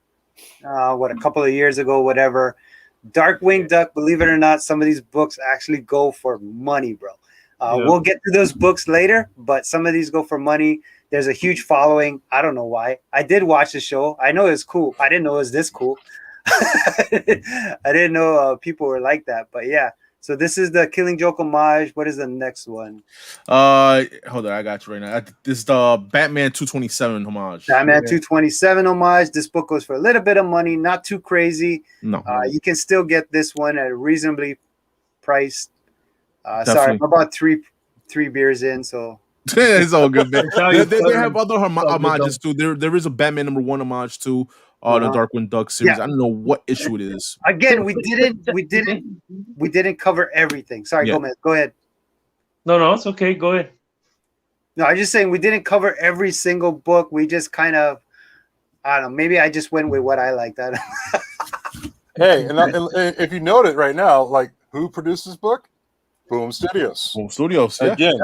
a couple of years ago, whatever. Darkwing Duck. Believe it or not, some of these books actually go for money, bro. We'll get to those books later, but some of these go for money. There's a huge following. I don't know why. I did watch the show. I know it's cool. I didn't know it was this cool. I didn't know people were like that. But yeah, so this is the Killing Joke homage. What is the next one? Hold on, I got you right now. This is the Batman 227 homage. Batman 227 homage. This book goes for a little bit of money, not too crazy. No, you can still get this one at a reasonably priced. Sorry, I'm about three beers in, so it's all good, man. they have other homages too. There is a Batman #1 homage too, the Darkwing Duck series. I don't know what issue it is. Again, we didn't cover everything. Sorry, Gomez, go ahead. No, it's okay. Go ahead. No, I'm just saying we didn't cover every single book. We just kind of, I don't know. Maybe I just went with what I liked. Hey, and if you note it right now, like who produced this book? Boom Studios. Boom Studios. Yeah. Again,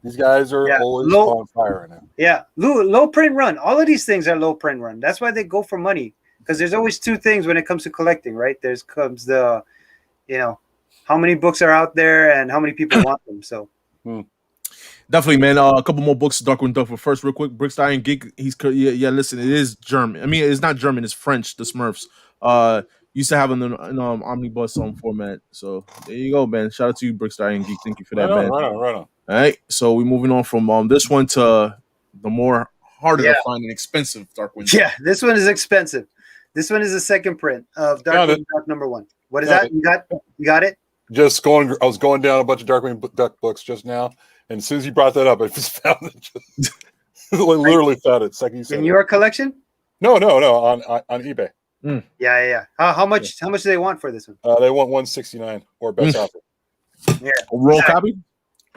these guys are always on fire right now. Yeah, low print run. All of these things are low print run. That's why they go for money, because there's always 2 things when it comes to collecting, right? There's comes the, how many books are out there and how many people want them. So. Definitely, man. A couple more books, Darkwing Duck. But first, real quick, Brickstein and Geek. Listen, it is German. I mean, it's not German. It's French. The Smurfs. used to have in omnibus format. So there you go, man. Shout out to you, Brickstar and Geek. Thank you for that, man. Right on. All right, so we're moving on from this one to the more harder to find and expensive Darkwing. Yeah, this one is expensive. This one is a second print of Darkwing Duck #1. What is that? You got it? I was going down a bunch of Darkwing Duck books just now, and as soon as you brought that up, I just found it. Literally found it. Second you said in your collection? No, on eBay. Yeah. How much do they want for this one? They want $169 or best offer. Yeah, raw copy.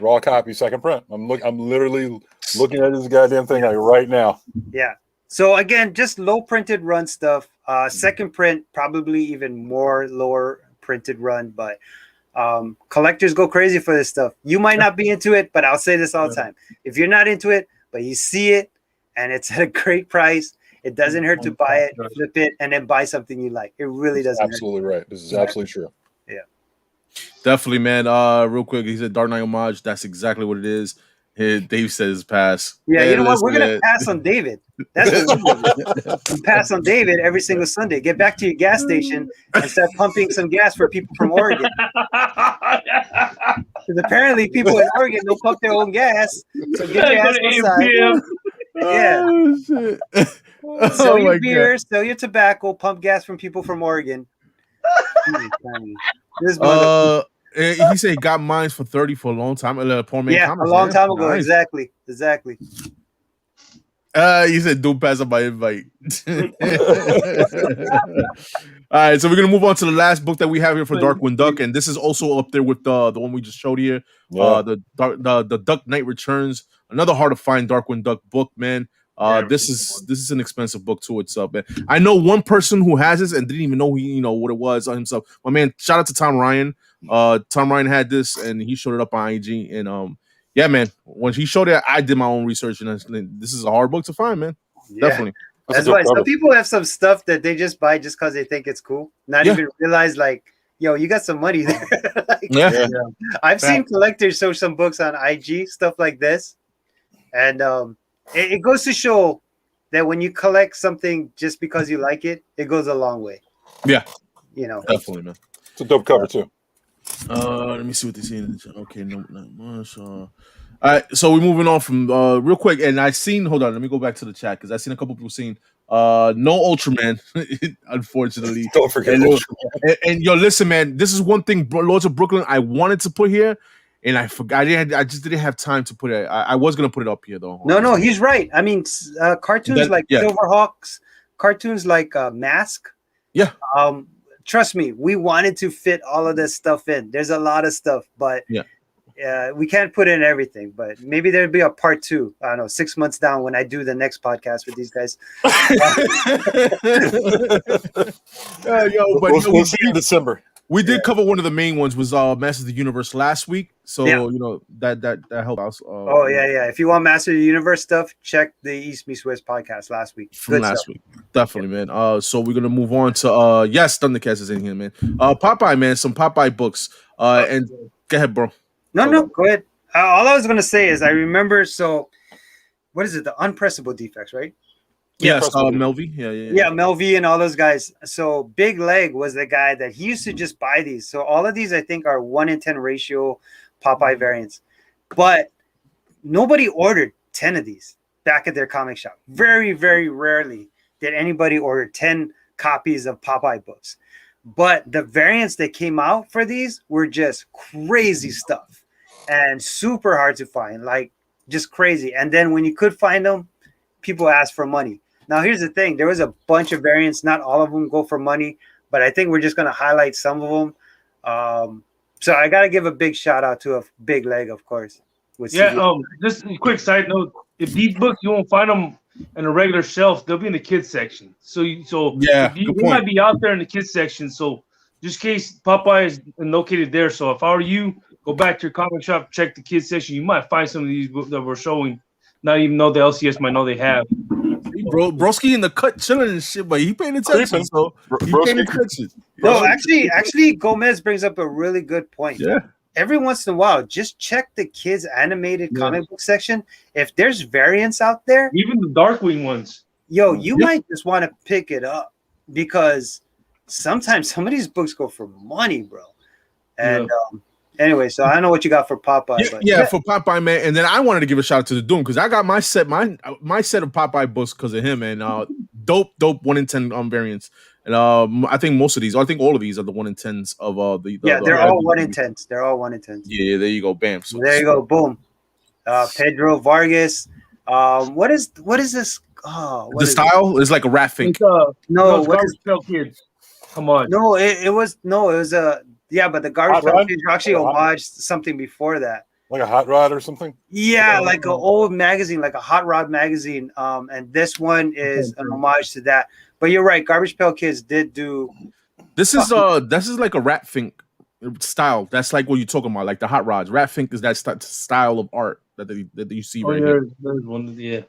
Raw copy, second print. I'm literally looking at this goddamn thing like right now. Yeah. So again, just low printed run stuff. Second print, probably even more lower printed run, but collectors go crazy for this stuff. You might not be into it, but I'll say this all the time: if you're not into it, but you see it and it's at a great price, it doesn't hurt to buy it, flip it, and then buy something you like. It really doesn't. Absolutely right. This is absolutely true. Yeah. Definitely, man. Real quick, he said Dark Knight homage. That's exactly what it is. Dave says pass. Yeah, you know what? We're gonna pass on David. That's what we pass on David every single Sunday. Get back to your gas station and start pumping some gas for people from Oregon. Because apparently people in Oregon don't pump their own gas. So get your ass inside. Yeah. Sell your beer, sell your tobacco, pump gas from people from Oregon. He said he got mines for 30 for a long time. Poor man a long time ago. Nice. Exactly. He said don't pass up my invite. All right, so we're gonna move on to the last book that we have here for Darkwing Duck, and this is also up there with the one we just showed here. The Duck Knight Returns, another hard to find Darkwing Duck book, man. This is an expensive book to itself, man. I know one person who has this and didn't even know what it was on himself. My man, shout out to Tom Ryan. Tom Ryan had this and he showed it up on IG. And yeah, man, when he showed it, I did my own research, and this is a hard book to find, man. Yeah. Definitely. That's why some people have some stuff that they just buy just because they think it's cool, not even realize like, yo, you got some money there. I've seen collectors show some books on IG, stuff like this, and it goes to show that when you collect something just because you like it, it goes a long way. Yeah, definitely, man. It's a dope cover too. Let me see what they say. Okay, no, not much. All right, so we're moving on from real quick, and I seen. Hold on, let me go back to the chat because I seen a couple people saying no Ultraman. Unfortunately, don't forget Ultraman. And yo, listen, man, this is one thing, Lords of Brooklyn, I wanted to put here, and I forgot. I just didn't have time to put it. I was gonna put it up here though. No, he's right. I mean, cartoons like Silverhawks, cartoons like Mask. Yeah. Trust me, we wanted to fit all of this stuff in. There's a lot of stuff, but we can't put in everything. But maybe there'd be a part 2. I don't know, 6 months down when I do the next podcast with these guys. We'll see in December. We did cover one of the main ones was Masters of the Universe last week, so that helped us. If you want Master of the Universe stuff, check the East Meets West podcast last week. From last week, definitely, man. So we're gonna move on to Thundercats is in here, man. Popeye, man, some Popeye books. And go ahead, bro. No, go ahead. All I was gonna say is I remember. So, what is it? The Unpressable Defects, right? Yes, Melvy. Yeah, Melvy and all those guys. So Big Leg was the guy that he used to just buy these. So all of these, I think, are 1-in-10 ratio Popeye variants. But nobody ordered 10 of these back at their comic shop. Very, very rarely did anybody order 10 copies of Popeye books. But the variants that came out for these were just crazy stuff and super hard to find, like just crazy. And then when you could find them, people asked for money. Now, here's the thing. There was a bunch of variants. Not all of them go for money, but I think we're just going to highlight some of them. So I got to give a big shout out to a Big Leg, of course. Just a quick side note. If these books, you won't find them in a regular shelf. They'll be in the kids section. You might be out there in the kids section. So just in case Popeye is located there. So if I were you, go back to your comic shop, check the kids section. You might find some of these books that we're showing. Not even know the LCS might know they have. Broski in the cut chilling and shit, but he paying attention. So he paying attention. No, actually, Gomez brings up a really good point. Yeah. Every once in a while, just check the kids' animated comic book section. If there's variants out there, even the Darkwing ones, you might just want to pick it up because sometimes some of these books go for money, bro. And anyway, so I don't know what you got for Popeye. Yeah, for Popeye, man. And then I wanted to give a shout out to the Doom because I got my set of Popeye books because of him, and dope 1 in 10 variants. And I think most of these, I think all of these are the 1 in 10s of they're all 1 in 10s. They're all 1 in 10s. Yeah, there you go, bam. So there you go, boom. Pedro Vargas. What is this? Oh, the style is like a rat fink. No, Garbage Pail Kids. Come on. No, it was a but the Garbage Pail Kids actually homaged something before that. Like a hot rod or something? Yeah, like an old magazine, like a hot rod magazine. And this one is an homage to that. But you're right, Garbage Pail Kids did do. This is like a rat fink style. That's like what you're talking about, like the hot rods. Rat fink is that style of art that you see right here. There's one, yeah.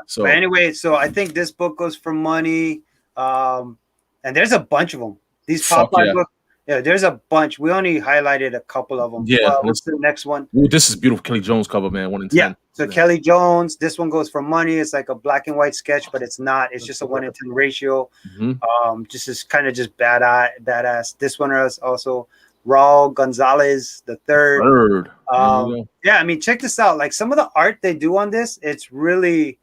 So but anyway, so I think this book goes for money. And there's a bunch of them. These Popeye books. Yeah, there's a bunch. We only highlighted a couple of them. Yeah. What's the next one? Ooh, this is beautiful. Kelly Jones cover, man. 1 in 10. Yeah. So Kelly Jones. This one goes for money. It's like a black and white sketch, but it's not. It's just a 1 in 10 ratio. Just is kind of just badass. This one is also Raul Gonzalez the third. Yeah, I mean, check this out. Like some of the art they do on this, it's really,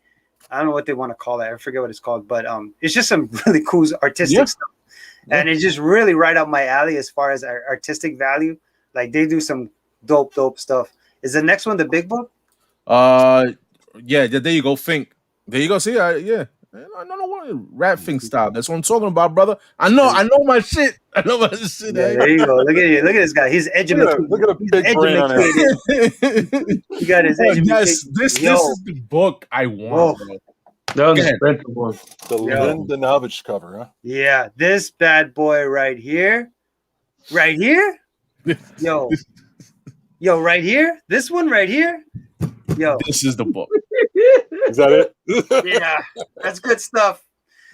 I don't know what they want to call it. I forget what it's called, but it's just some really cool artistic stuff. Yeah. And it's just really right up my alley as far as artistic value. Like they do some dope stuff. Is the next one the big book? Yeah, there you go, Fink. There you go. See, I don't know what rat Fink style. That's what I'm talking about, brother. I know my shit. I know my shit. Yeah, there you go. Look at you. Look at this guy. He's educated. Look at a big brain on him. You got his educated. Yes, this is the book I want, bro. That was expensive one. The Lindenovich cover, huh? Yeah, this bad boy right here. Right here? Yo, right here? This one right here? Yo. This is the book. Is that it? Yeah, that's good stuff.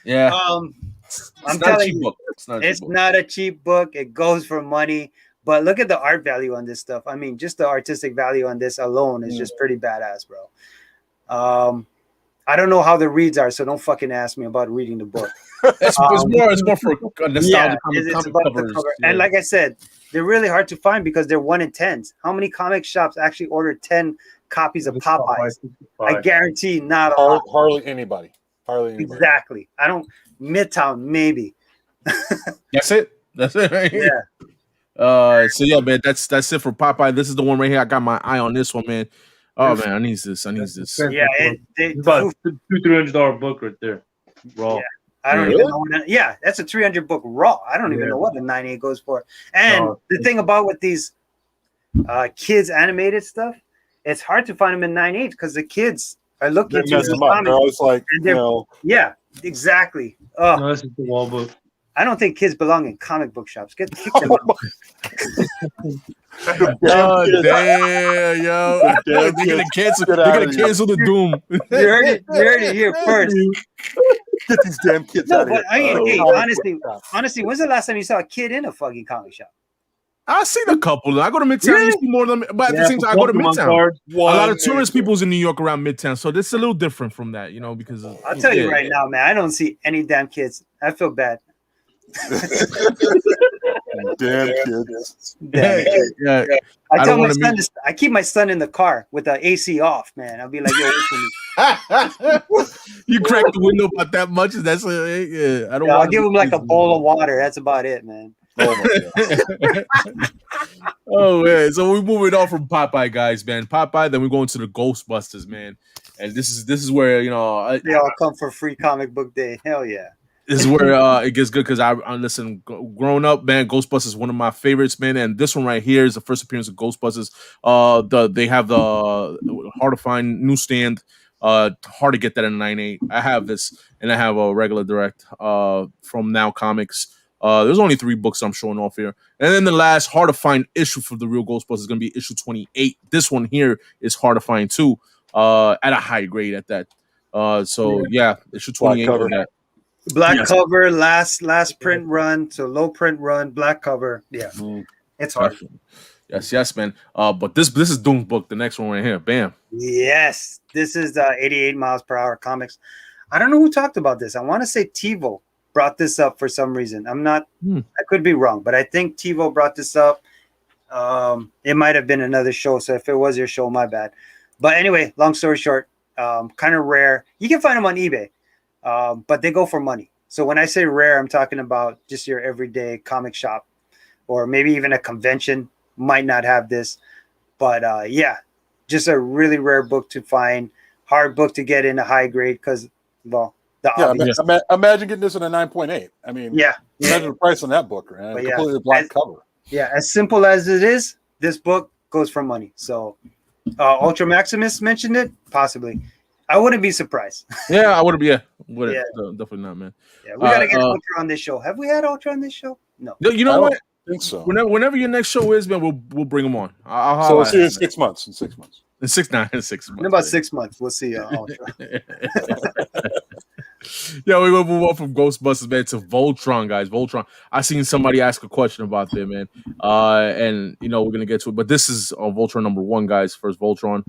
Yeah. I'm telling you, it's not a cheap book. It goes for money. But look at the art value on this stuff. I mean, just the artistic value on this alone is just pretty badass, bro. I don't know how the reads are, so don't fucking ask me about reading the book. It's more for nostalgia comic covers. And like I said, they're really hard to find because they're 1 in 10s. How many comic shops actually order 10 copies of Popeyes? I guarantee not a lot. Hardly anybody. Exactly. I don't. Midtown, maybe. That's it right here. Yeah. So yeah, man, that's it for Popeye. This is the one right here. I got my eye on this one, man. Oh man, I need this. Yeah, it's about $200-$300 book right there. Raw. Yeah. I don't even know. That's a 300 book raw. I don't even know what the 9.8 goes for. And the thing about with these kids animated stuff, it's hard to find them in 9.8 because the kids are looking to the comics. It's like, yeah, exactly. Oh, no, this is the wall book. I don't think kids belong in comic book shops. Kick them out. Oh, damn, yo. They're gonna cancel the Doom. You heard it here first. Get these damn kids out of here. Honestly, when's the last time you saw a kid in a fucking comic shop? I've seen a couple. I go to Midtown. You see more than, but at the same time, I go to Midtown. A lot of tourist people's in New York around Midtown, so this is a little different from that, because I'll tell you right now, man. I don't see any damn kids. I feel bad. Damn kids. Yeah. I tell my son I keep my son in the car with the AC off, man. I'll be like, yo, you crack the window about that much? That's I don't. I'll give him like a bowl of water. That's about it, man. Oh man, so we're moving on from Popeye, guys, man. Popeye, then we're going to the Ghostbusters, man. And this is where they all come for free comic book day. Hell yeah. This is where it gets good because I listen. Growing up, man, Ghostbusters is one of my favorites, man. And this one right here is the first appearance of Ghostbusters. They have the hard to find newsstand. Hard to get that in 9.8. I have this, and I have a regular direct from Now Comics. There's only 3 books I'm showing off here, and then the last hard to find issue for the real Ghostbusters is gonna be issue 28. This one here is hard to find too, at a high grade at that. So yeah, issue 28 cover that. Black cover, last print run, so low print run, black cover. Yeah, it's hard. Yes, man. But this is Doom's book. The next one right here, bam. Yes, this is 88 miles per hour comics. I don't know who talked about this. I want to say TiVo brought this up for some reason. I could be wrong, but I think TiVo brought this up. It might have been another show, so if it was your show, my bad. But anyway, long story short, kind of rare. You can find them on eBay, but they go for money. So when I say rare, I'm talking about just your everyday comic shop, or maybe even a convention might not have this. But yeah, just a really rare book to find, hard book to get in a high grade because, well, imagine getting this in a 9.8. I mean, imagine the price on that book, right? But Completely black cover. Yeah, as simple as it is, this book goes for money. So, Ultra Maximus mentioned it, possibly. I wouldn't be surprised. Yeah, I wouldn't be. Definitely not, man. Yeah, we gotta get Ultra on this show. Have we had Ultra on this show? No. You know what? I think so. Whenever your next show is, man, we'll bring them on. So we'll see in 6 months. In 6 months. In 6 months. In about 6 months, we'll see Ultra. Yeah, we're gonna move on from Ghostbusters, man, to Voltron, guys. Voltron. I seen somebody ask a question about that, man. And we're gonna get to it, but this is Voltron number 1, guys. First Voltron.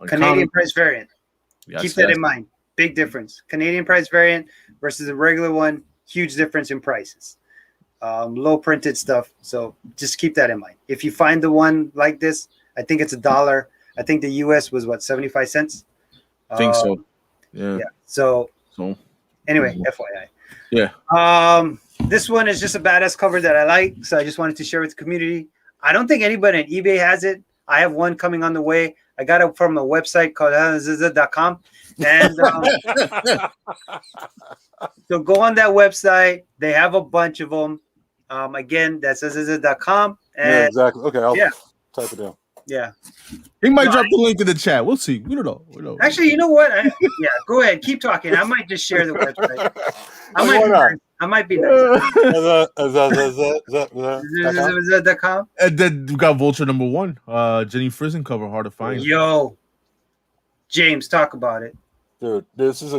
Canadian price variant. Yes, Keep that in mind. Big difference. Canadian price variant versus the regular one. Huge difference in prices. Low printed stuff. So just keep that in mind. If you find the one like this, I think it's $1. I think the US was 75 cents. I think so. Yeah. So anyway, FYI. Yeah. This one is just a badass cover that I like, so I just wanted to share with the community. I don't think anybody on eBay has it. I have one coming on the way. I got it from a website called .com. And so go on that website. They have a bunch of them. Again, that's .com. And Yeah, exactly. Okay, I'll type it down. Yeah. He might drop the link in the chat. We'll see. We don't know. Actually, you know what? Go ahead. Keep talking. I might just share the website. I might be nice. .com. And then we got Vulture number 1. Jenny Frizen cover, hard to find. Yo, James, talk about it. Dude, this is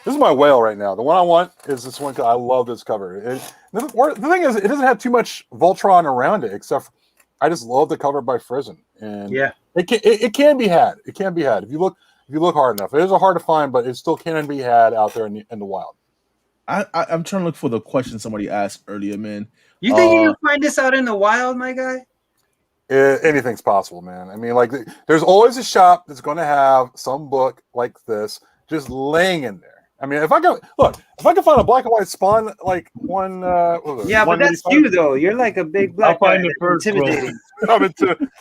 my whale right now. The one I want is this one. I love this cover. The thing is, it doesn't have too much Voltron around it, except I just love the cover by Frizen. And it can be had. It can be had if you look hard enough. It is hard to find, but it still can be had out there in the wild. I'm trying to look for the question somebody asked earlier, man. You think you can find this out in the wild, my guy? Anything's possible, man. I mean, like, there's always a shop that's going to have some book like this just laying in there. I mean, if I can find a black and white Spawn, like one, but that's you though. You're like a big black guy. Intimidating. I'm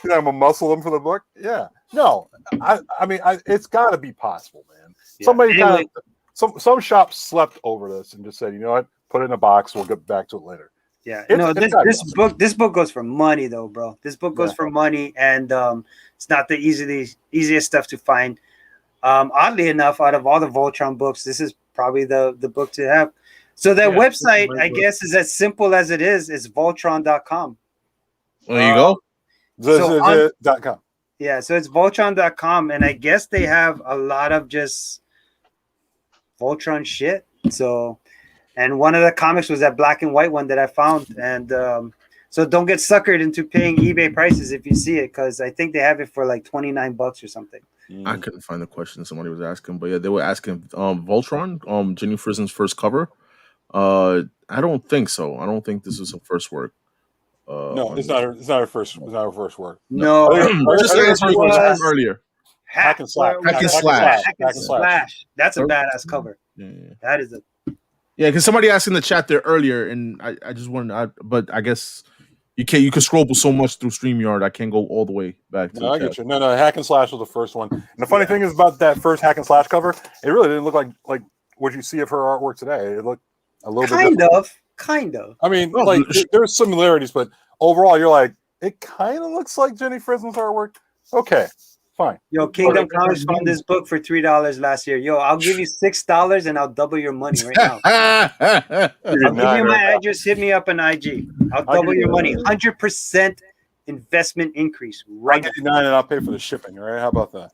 gonna muscle them for the book. Yeah, no, I mean, it's got to be possible, man. Yeah. Somebody some shops slept over this and just said, you know what, put it in a box. We'll get back to it later. Yeah, this book goes for money though, bro. This book goes for money, and it's not the easiest stuff to find. Oddly enough, out of all the Voltron books, this is probably the book to have. So that website, I guess, is as simple as it is. It's Voltron.com. There you go. .com. Yeah, so it's Voltron.com, and I guess they have a lot of just Voltron shit. So, and one of the comics was that black and white one that I found, and so don't get suckered into paying eBay prices if you see it, because I think they have it for like $29 or something. I couldn't find the question somebody was asking, but yeah, they were asking Voltron, Jenny Frizen's first cover. I don't think so. I don't think this is her first work. No, it's not her first. It's not her first work. No, just earlier. Hack and slash. That's a badass cover. Yeah. That is a. Yeah, because somebody asked in the chat there earlier, and I just wanted, but I guess you can scroll so much through StreamYard. I can't go all the way back to I get you. No, Hack and Slash was the first one. And the funny thing is about that first Hack and Slash cover, it really didn't look like what you see of her artwork today. It looked a little bit different. Kind of. I mean, there's similarities, but overall, you're like, it kind of looks like Jenny Frizen's artwork. Okay, fine. Yo, Kingdom Comics found this book for $3 last year. Yo, I'll give you $6 and I'll double your money right now. I'll give you my address. Hit me up on IG. I'll double your money. 100% investment increase. Right. I'll give you $9 and I'll pay for the shipping. All right, how about that?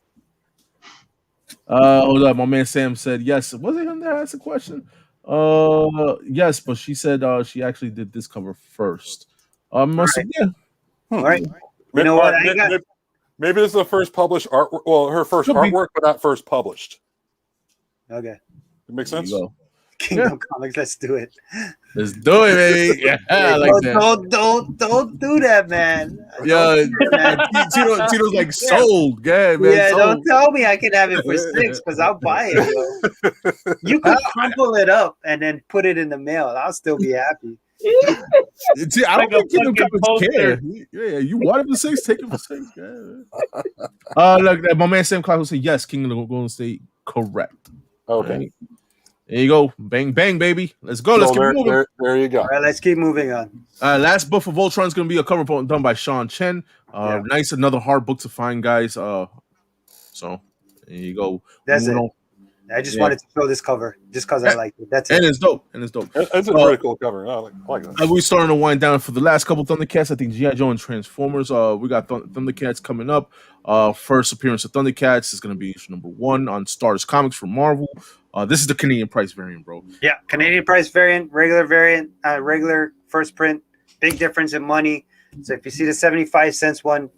Hold up, my man Sam said yes. Was it him that asked the question? Yes, but she said she actually did this cover first. All right. You know what? Maybe this is the first published art. Well, her first artwork, but not first published. Okay. It makes sense. Kingdom Comics. Let's do it. Let's do it, baby. Yeah, I like that. Don't do that, man. Yeah, Don't do that, man. Tito's like sold. Yeah, man. Yeah, sold. don't tell me I can have it for $6 because I'll buy it, yo. You could crumple it up and then put it in the mail. I'll still be happy. See, I don't Like a think Kingdom fucking Comics care. poster. Yeah, you want it for $6, take it for $6. Look, my man Sam Clark will say yes. Kingdom of Golden State, correct. Okay. Right. There you go. Bang, bang, baby. Let's go. Let's So keep moving. there you go. All right, let's keep moving on. Last book for Voltron is going to be a cover done by Sean Chen. Nice, another hard book to find, guys. So there you go. That's it. On. I just wanted to show this cover just because I like it. That's it. And it's dope. It's a pretty cool cover. I like that. We're starting to wind down for the last couple Thundercats. I think G.I. Joe and Transformers. We got Thundercats coming up. First appearance of Thundercats is going to be issue number 1 on Stars Comics from Marvel. This is the Canadian price variant, bro. Yeah, Canadian price variant, regular first print. Big difference in money. So if you see the 75 cents one,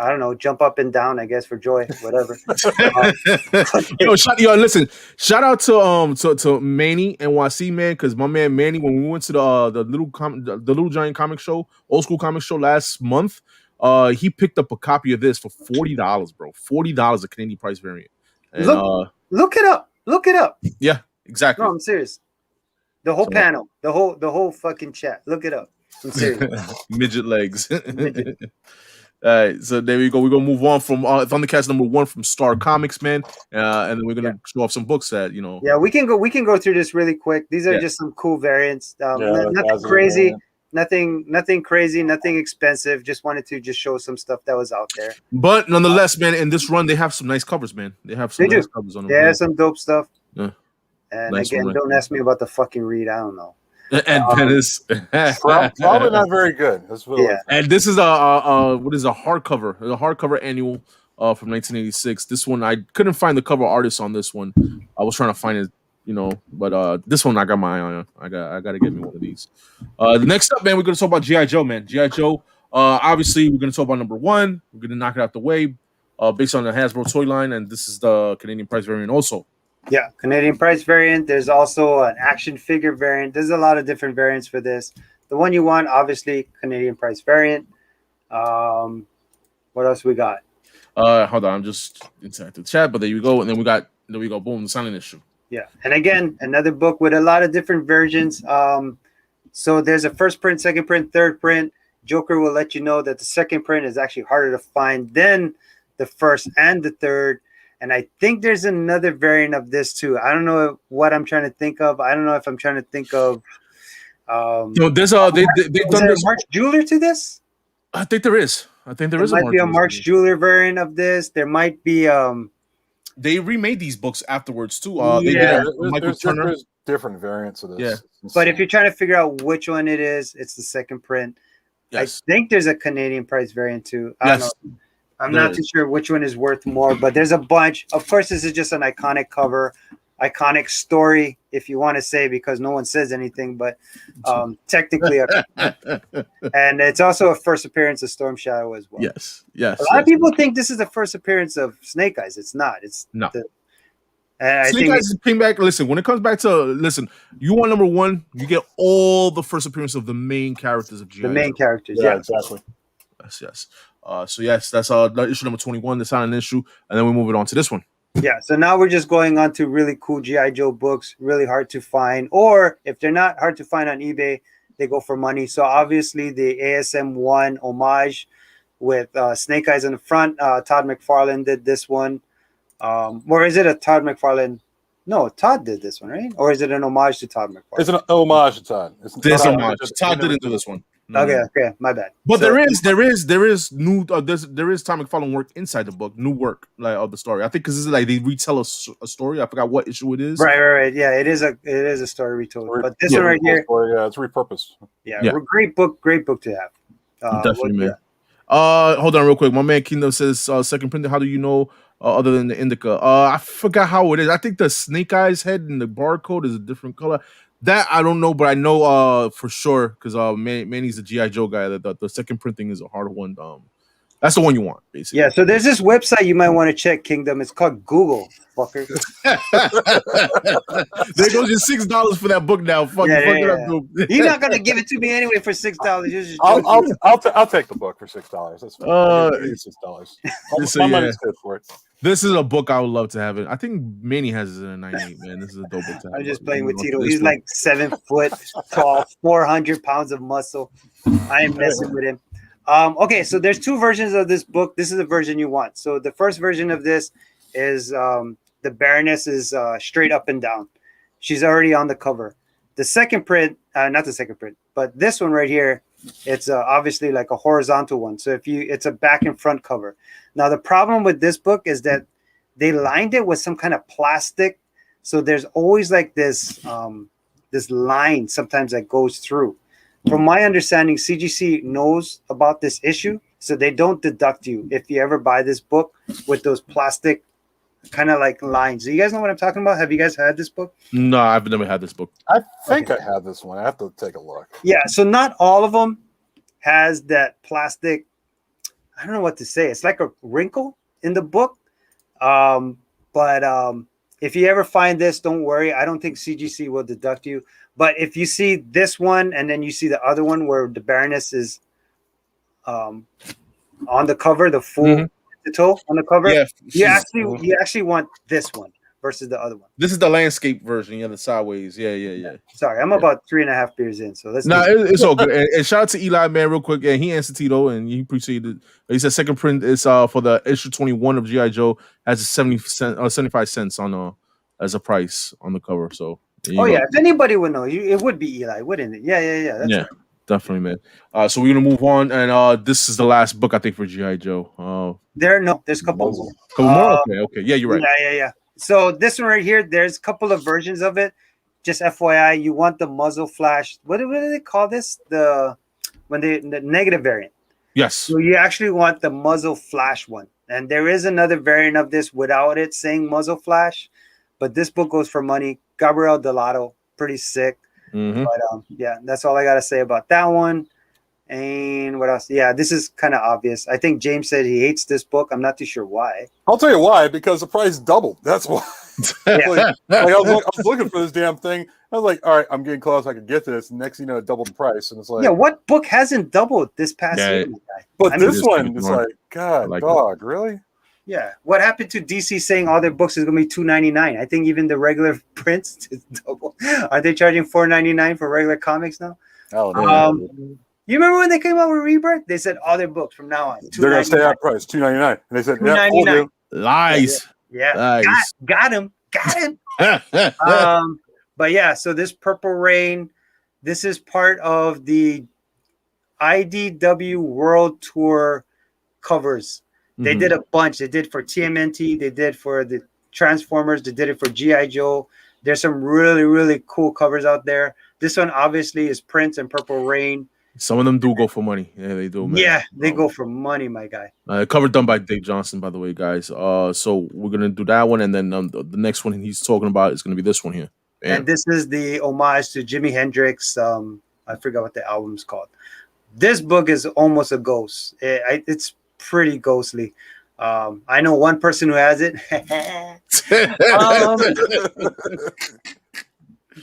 I don't know, jump up and down, I guess, for joy, whatever. Listen, shout out to MannyNYC, man, because my man Manny, when we went to the Little Giant comic show, old school comic show last month, he picked up a copy of this for $40, bro. $40, a Canadian price variant. And, look it up. Look it up. Yeah, exactly. No, I'm serious. The whole panel, the whole fucking chat. Look it up. I'm serious. Midget legs. All right, so there we go. We're gonna move on from Thundercats number 1 from Star Comics, man, and then we're gonna show off some books that Yeah, we can go through this really quick. These are just some cool variants. Nothing crazy, nothing crazy, nothing expensive. Just wanted to show some stuff that was out there. But nonetheless, man, in this run they have some nice covers, man. They have some nice covers on them. Yeah, some dope stuff. Yeah. And nice again, don't ask me about the fucking read. I don't know. And Dennis, probably not very good. And this is a hardcover annual from 1986. This one I couldn't find the cover artist on this one. I was trying to find it, but this one I got my eye on. I got to get me one of these. The next up, man, we're gonna talk about G.I. Joe, man. G.I. Joe. Obviously, we're gonna talk about number 1. We're gonna knock it out the way, based on the Hasbro toy line, and this is the Canadian price variant also. Yeah, Canadian price variant. There's also an action figure variant. There's a lot of different variants for this. The one you want, obviously, Canadian price variant. What else we got? Hold on, I'm just inside the chat, but there you go. And then we go, boom, the silent issue. Yeah, and again, another book with a lot of different versions. So there's a first print, second print, third print. Joker will let you know that the second print is actually harder to find than the first and the third. And I think there's another variant of this too. I don't know what I'm trying to think of. I don't know if I'm trying to think of. There's they've done this. Mark's Jeweler to this. I think there is. There might be a Mark's Jeweler variant of this. There might be. They remade these books afterwards too. There's different variants of this. Yeah, but if you're trying to figure out which one it is, it's the second print. Yes. I think there's a Canadian price variant too. I don't know. I'm not too sure which one is worth more, but there's a bunch. Of course, this is just an iconic cover, iconic story, if you want to say, because no one says anything, but technically. And it's also a first appearance of Storm Shadow as well. Yes. A lot of people think this is the first appearance of Snake Eyes. It's not. It's no. Snake Eyes came back. Listen, when it comes back to you want number 1, you get all the first appearance of the main characters of G.I. The main characters, yeah, exactly. Yes. So yes, that's issue number 21, the silent issue, and then we move it on to this one. Yeah, so now we're just going on to really cool G.I. Joe books, really hard to find, or if they're not hard to find on eBay, they go for money. So obviously the ASM 1 homage with Snake Eyes in the front. Todd McFarlane did this one. Or is it a Todd McFarlane? No, Todd did this one, right? Or is it an homage to Todd McFarlane? It's an homage to Todd. Todd didn't do this one. No. Okay, my bad. But there is new there is Tom McFarlane work inside the book, new work of the story. I think because this is they retell a story. I forgot what issue it is. Right. Yeah, it is a story retold. But this one right here, it's repurposed. Yeah. Great book to have. Definitely, man. Hold on real quick. My man Kingdom says second printing. How do you know other than the indica? I forgot how it is. I think the Snake Eyes head and the barcode is a different color. That I don't know, but I know for sure because Manny's the G.I. Joe guy. That the second printing is a hard one. That's the one you want, basically. Yeah, so there's this website you might want to check, Kingdom. It's called Google, fucker. There goes your $6 for that book now. Fuck it up, dude. You're not gonna give it to me anyway for $6. I'll take the book for $6. That's fine. $6. My money's good for it. This is a book I would love to have it. I think Manny has it in a 98, man. This is a dope book to have. I'm just playing with Tito. He's like 7 foot tall, 400 pounds of muscle. I ain't messing with him. Okay, so there's 2 versions of this book. This is the version you want. So the first version of this is the Baroness is straight up and down. She's already on the cover. The second print, not the second print, but this one right here, it's obviously like a horizontal one. So it's a back and front cover. Now the problem with this book is that they lined it with some kind of plastic. So there's always like this this line sometimes that goes through. From my understanding, CGC knows about this issue, so they don't deduct you if you ever buy this book with those plastic kind of like lines. Do you guys know what I'm talking about? Have you guys had this book? No, I've never had this book. I think I had this one. I have to take a look. Yeah, so not all of them has that plastic. I don't know what to say. It's like a wrinkle in the book. But if you ever find this, don't worry. I don't think CGC will deduct you. But if you see this one and then you see the other one where the Baroness is on the cover, the full the toe on the cover, you actually want this one versus the other one. This is the landscape version, the sideways. Yeah. Sorry, I'm about 3.5 beers in, so let's. It's all good. And shout out to Eli, man, real quick. And he answered Tito, and he appreciated. He said second print is for the issue 21 of GI Joe has a 75 cents on as a price on the cover. So. If anybody would know, it would be Eli, wouldn't it? Yeah. That's right. Definitely, man. So we're gonna move on, and this is the last book I think for GI Joe. There's a couple more. Couple more? Okay. Yeah, you're right. Yeah. So this one right here, there's a couple of versions of it. Just FYI, you want the muzzle flash. What do they call this? The negative variant. Yes. So you actually want the muzzle flash one, and there is another variant of this without it saying muzzle flash, but this book goes for money. Gabriel Delato, pretty sick. But that's all I gotta say about that one. And what else? Yeah, this is kind of obvious. I think James said he hates this book. I'm not too sure why. I'll tell you why. Because the price doubled. That's why. I was looking for this damn thing. I was like, all right, I'm getting close. I can get to this. Next, it doubled the price, and it's like, what book hasn't doubled this past year? But this one is like, God, dog, really? Yeah. What happened to DC saying all their books is going to be $2.99? I think even the regular prints is double. Are they charging $4.99 for regular comics now? You remember when they came out with Rebirth? They said all their books from now on. They're going to stay at price, $2.99. And they said, $2.99. Lies. Yeah. Lies. Got him. But yeah, so this Purple Rain, this is part of the IDW World Tour covers. They did a bunch. They did for TMNT. They did for the Transformers. They did it for G.I. Joe. There's some really, really cool covers out there. This one obviously is Prince and Purple Rain. Some of them do go for money. Yeah, they do, man. Yeah, they go for money, my guy. Cover done by Dave Johnson, by the way, guys. So we're going to do that one. And then the next one he's talking about is going to be this one here. Bam. And this is the homage to Jimi Hendrix. I forgot what the album's called. This book is almost a ghost. It's pretty ghostly. I know one person who has it.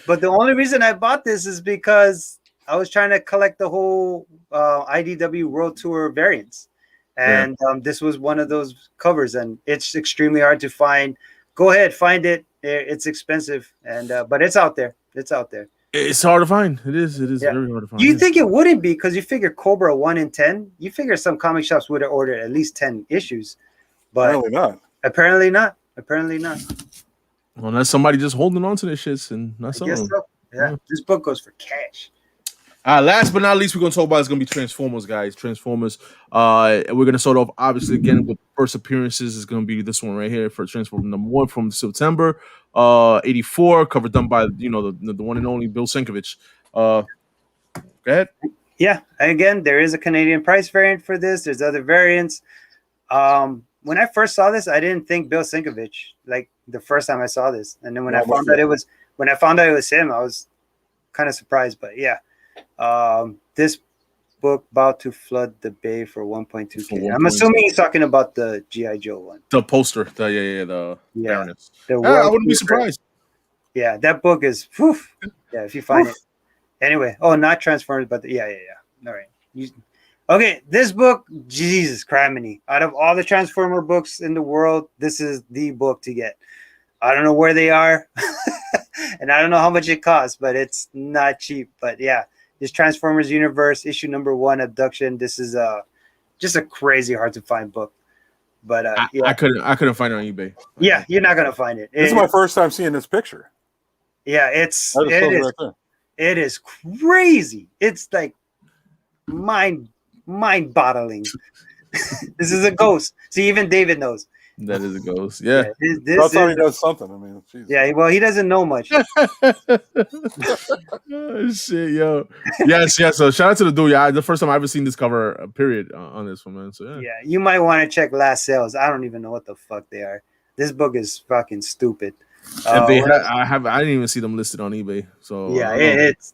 But the only reason I bought this is because I was trying to collect the whole IDW World Tour variants. And this was one of those covers, and it's extremely hard to find. Go ahead, find it. It's expensive, but it's out there. It's out there. It's hard to find. It is very hard to find. You think it wouldn't be because you figure Cobra 1 in 10. You figure some comic shops would have ordered at least 10 issues, but apparently not. Well, unless somebody just holding on to this shit, and that's I guess so. Yeah, this book goes for cash. Last but not least, we're gonna talk about is gonna be Transformers, guys. Transformers. We're gonna start off obviously again with first appearances. Is gonna be this one right here for Transformers #1 from September 84, cover done by the one and only Bill Sienkiewicz. Go ahead. Yeah, again, there is a Canadian price variant for this. There's other variants. When I first saw this, I didn't think Bill Sienkiewicz like the first time I saw this, and then when I found out it was him, I was kind of surprised. But yeah. This book about to flood the bay for 1.2K. For I'm 1.2. assuming he's talking about the G.I. Joe one. The poster, the Yeah. Baroness. The I World wouldn't be Secret. surprised. Yeah, that book is whew. Yeah, if you find it. Anyway, not Transformers, but yeah. All right. Okay, this book, Jesus criminy. Out of all the Transformer books in the world, this is the book to get. I don't know where they are, and I don't know how much it costs, but it's not cheap. But yeah, this Transformers Universe issue number 1, Abduction. This is just a crazy hard to find book. But yeah, I couldn't find it on eBay. Yeah, you're not gonna find it. This is my first time seeing this picture. Yeah, it is. It is crazy. It's like mind-boggling. This is a ghost. See, even David knows. That is a ghost. Yeah. That's how he does something. I mean, geez. Yeah, well, he doesn't know much. Oh, shit, yo. Yes. So shout out to the dude. Yeah, the first time I ever seen this cover, period, on this one, man. So yeah, you might want to check last sales. I don't even know what the fuck they are. This book is fucking stupid. I didn't even see them listed on eBay. So yeah,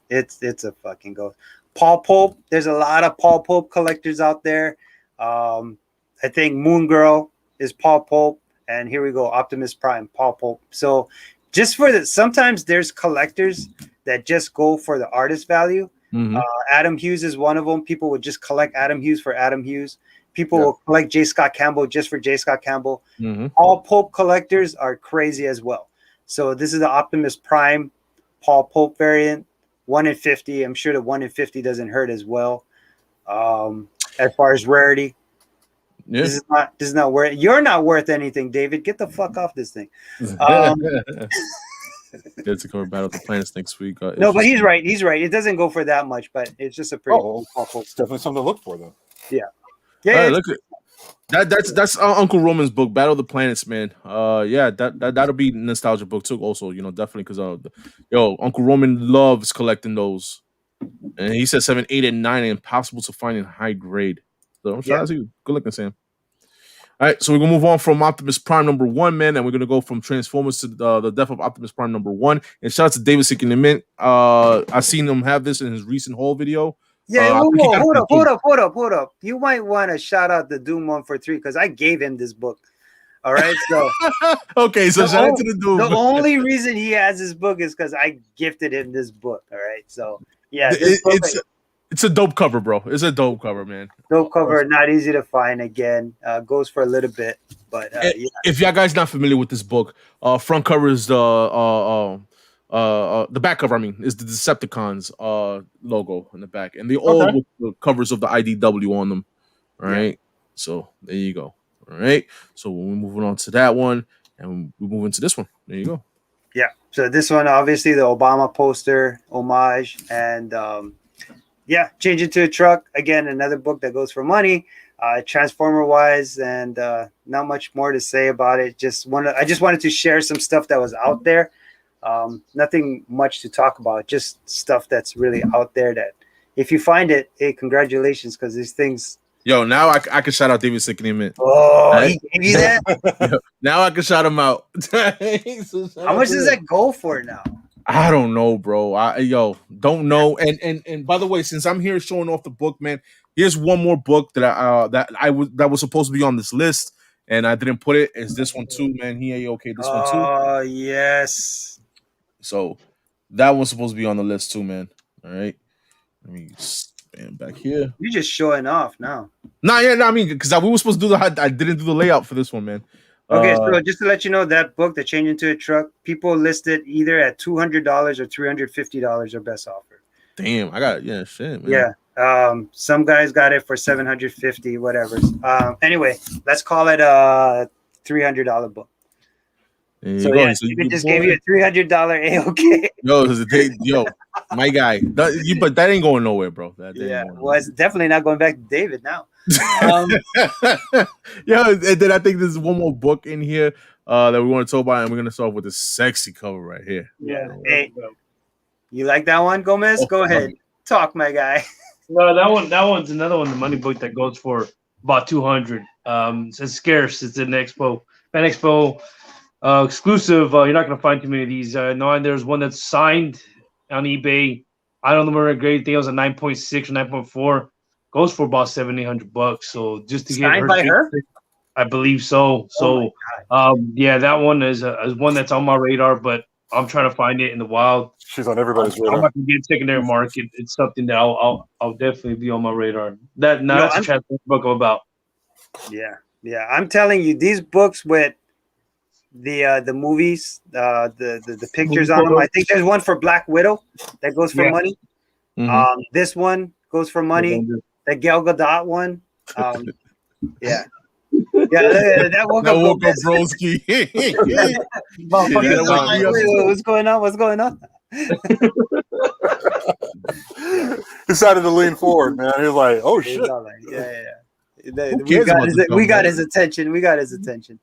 it's a fucking ghost. Paul Pope. There's a lot of Paul Pope collectors out there. I think Moon Girl is Paul Pope, and here we go, Optimus Prime, Paul Pope. So just for sometimes there's collectors that just go for the artist value. Mm-hmm. Adam Hughes is one of them. People would just collect Adam Hughes for Adam Hughes. People will collect J. Scott Campbell just for J. Scott Campbell. Mm-hmm. Paul Pope collectors are crazy as well. So this is the Optimus Prime Paul Pope variant, 1 in 50. I'm sure the 1 in 50 doesn't hurt as well. As far as rarity, this is not worth. You're not worth anything, David. Get the fuck off this thing. It's a cover Battle of the Planets next week. No, but he's right. He's right. It doesn't go for that much, but it's just a pretty. It's definitely something to look for, though. Yeah. Look at that's Uncle Roman's book, Battle of the Planets, man. That'll be nostalgia book too. Also, definitely because Uncle Roman loves collecting those, and he said 7, 8, and 9 are impossible to find in high grade. So shout out to you. Good looking, Sam. All right, so we're gonna move on from Optimus Prime number 1, man, and we're gonna go from Transformers to the death of Optimus Prime number 1. And shout out to David Sick in the Mint. I seen him have this in his recent haul video. Yeah, hold up. You might want to shout out the Doom 143 because I gave him this book. All right, so okay, so shout out to the Doom. The only reason he has this book is because I gifted him this book. All right, so yeah, it's a dope cover, bro. It's a dope cover, man. Dope cover, not easy to find. Again, goes for a little bit, but if y'all guys not familiar with this book, front cover is the back cover, is the Decepticons logo in the back, and the old with the covers of the IDW on them. All right, so there you go. All right, so we're moving on to that one, and we move into this one. There you go. Yeah, so this one, obviously, the Obama poster homage, and Change It to a Truck. Again, another book that goes for money, Transformer wise, and not much more to say about it. I just wanted to share some stuff that was out there. Nothing much to talk about, just stuff that's really out there that if you find it, hey, congratulations, because these things. Yo, now I can shout out David Sick in the Mint. Oh, right? He gave you that? Now I can shout him out. How much does that go for now? I don't know, bro. Don't know. And by the way, since I'm here showing off the book, man, here's one more book that was supposed to be on this list, and I didn't put it. Is this one too, man? This one too. Oh yes. So that one's supposed to be on the list too, man. All right. Let me stand back here. You're just showing off now. Because we were supposed to do I didn't do the layout for this one, man. Okay, so just to let you know, that book, The Change Into a Truck, people listed either at $200 or $350 or best offer. Damn, I got shit, man. Yeah, some guys got it for $750, whatever. Anyway, let's call it a $300 book. So we just gave you a $300 AOK. Yo, my guy, but that ain't going nowhere, bro. It's definitely not going back to David now. And then I think there's one more book in here that we want to talk about, and we're gonna start with this sexy cover right here. Yeah. Hey, you like that one, Gomez? Go ahead, talk, my guy. No, that one's another one. The money book that goes for about $200. It's scarce. It's an Expo, Fan Expo exclusive. You're not gonna find too many of these. No, there's one that's signed on eBay. I don't remember a grade. I think it was a 9.6 or 9.4. goes for about $700-800. So just to get Signed her, by her? I believe so. So yeah, that one is one that's on my radar, but I'm trying to find it in the wild. She's on everybody's I'm radar. about to get secondary market. It's something that I'll definitely be on my radar. That's a chapter book about. Yeah. I'm telling you, these books with the movies, the pictures on them. I think there's one for Black Widow that goes for money. Mhm. This one goes for money. The Gal Gadot one. Yeah. Yeah, that woke up broski. What's going on? What's going on? Decided to lean forward, man. He was like, "Oh shit!" We got his attention.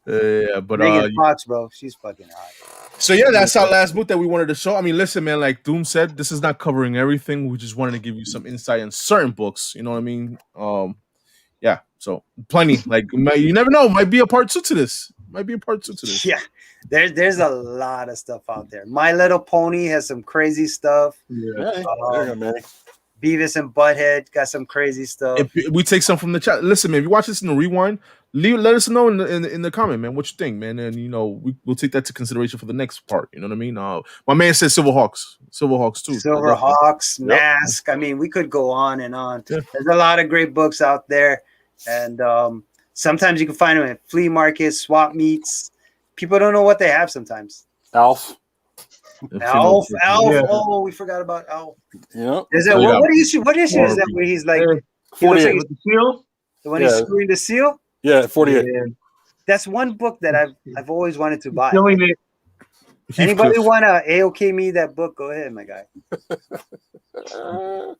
Yeah, but Megan Fox, bro, she's fucking hot. So yeah, that's our last book that we wanted to show. I mean, listen, man, like Doom said, this is not covering everything. We just wanted to give you some insight on certain books. You know what I mean? Yeah. So plenty. Like you never know. Might be a part 2 to this. Yeah. There's a lot of stuff out there. My Little Pony has some crazy stuff. Yeah. Beavis and Butthead got some crazy stuff. If we take some from the chat. Listen, man, if you watch this in the rewind, let us know in the comment, man, what you think, man, and we'll take that to consideration for the next part. You know what I mean? My man said Silverhawks too. Silverhawks, Mask. I mean, we could go on and on. Yeah. There's a lot of great books out there, and sometimes you can find them at flea markets, swap meets. People don't know what they have sometimes. Alf. Yeah. Oh, we forgot about Alf. Yeah. What issue is that where he's like 48 with the seal? The one he's screwing the seal? Yeah, 48. Yeah. That's one book that I've always wanted to buy. Anybody want to AOK me that book? Go ahead, my guy. Part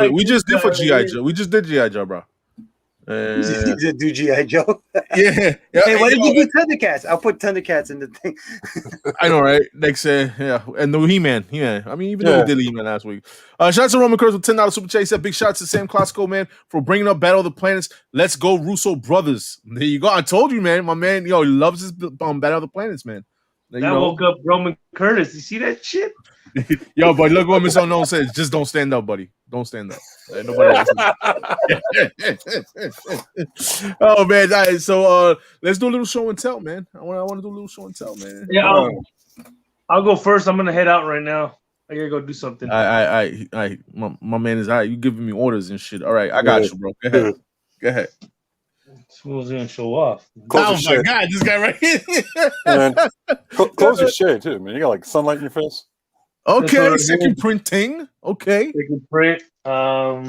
2. We just did for G.I. Joe. We just did G.I. Joe, bro. Do G.I. Joe? Yeah. Hey, why did you do Thundercats? I'll put Thundercats in the thing. I know, right? Next, yeah. And the He-Man. I mean, even though we did He-Man last week. Shout out to Roman Curse with $10 super chat. He said, big shout out to Sam Classico, man, for bringing up Battle of the Planets. Let's go, Russo brothers. There you go. I told you, man. My man, he loves his Battle of the Planets, man. That woke up Roman Curtis. You see that shit? Yo, but look what Miss Unknown says. Just don't stand up, buddy. Don't stand up. Nobody else. Oh man, all right, so let's do a little show and tell, man. I want to do a little show and tell, man. Yeah, I'll go first. I'm gonna head out right now. I gotta go do something. My man is all right. You giving me orders and shit. All right, I got you, bro. Go ahead. Who's gonna show off? Oh my god, this guy right here. Man, close your shade too, man. You got like sunlight in your face. Okay, second printing. Okay. Second print. What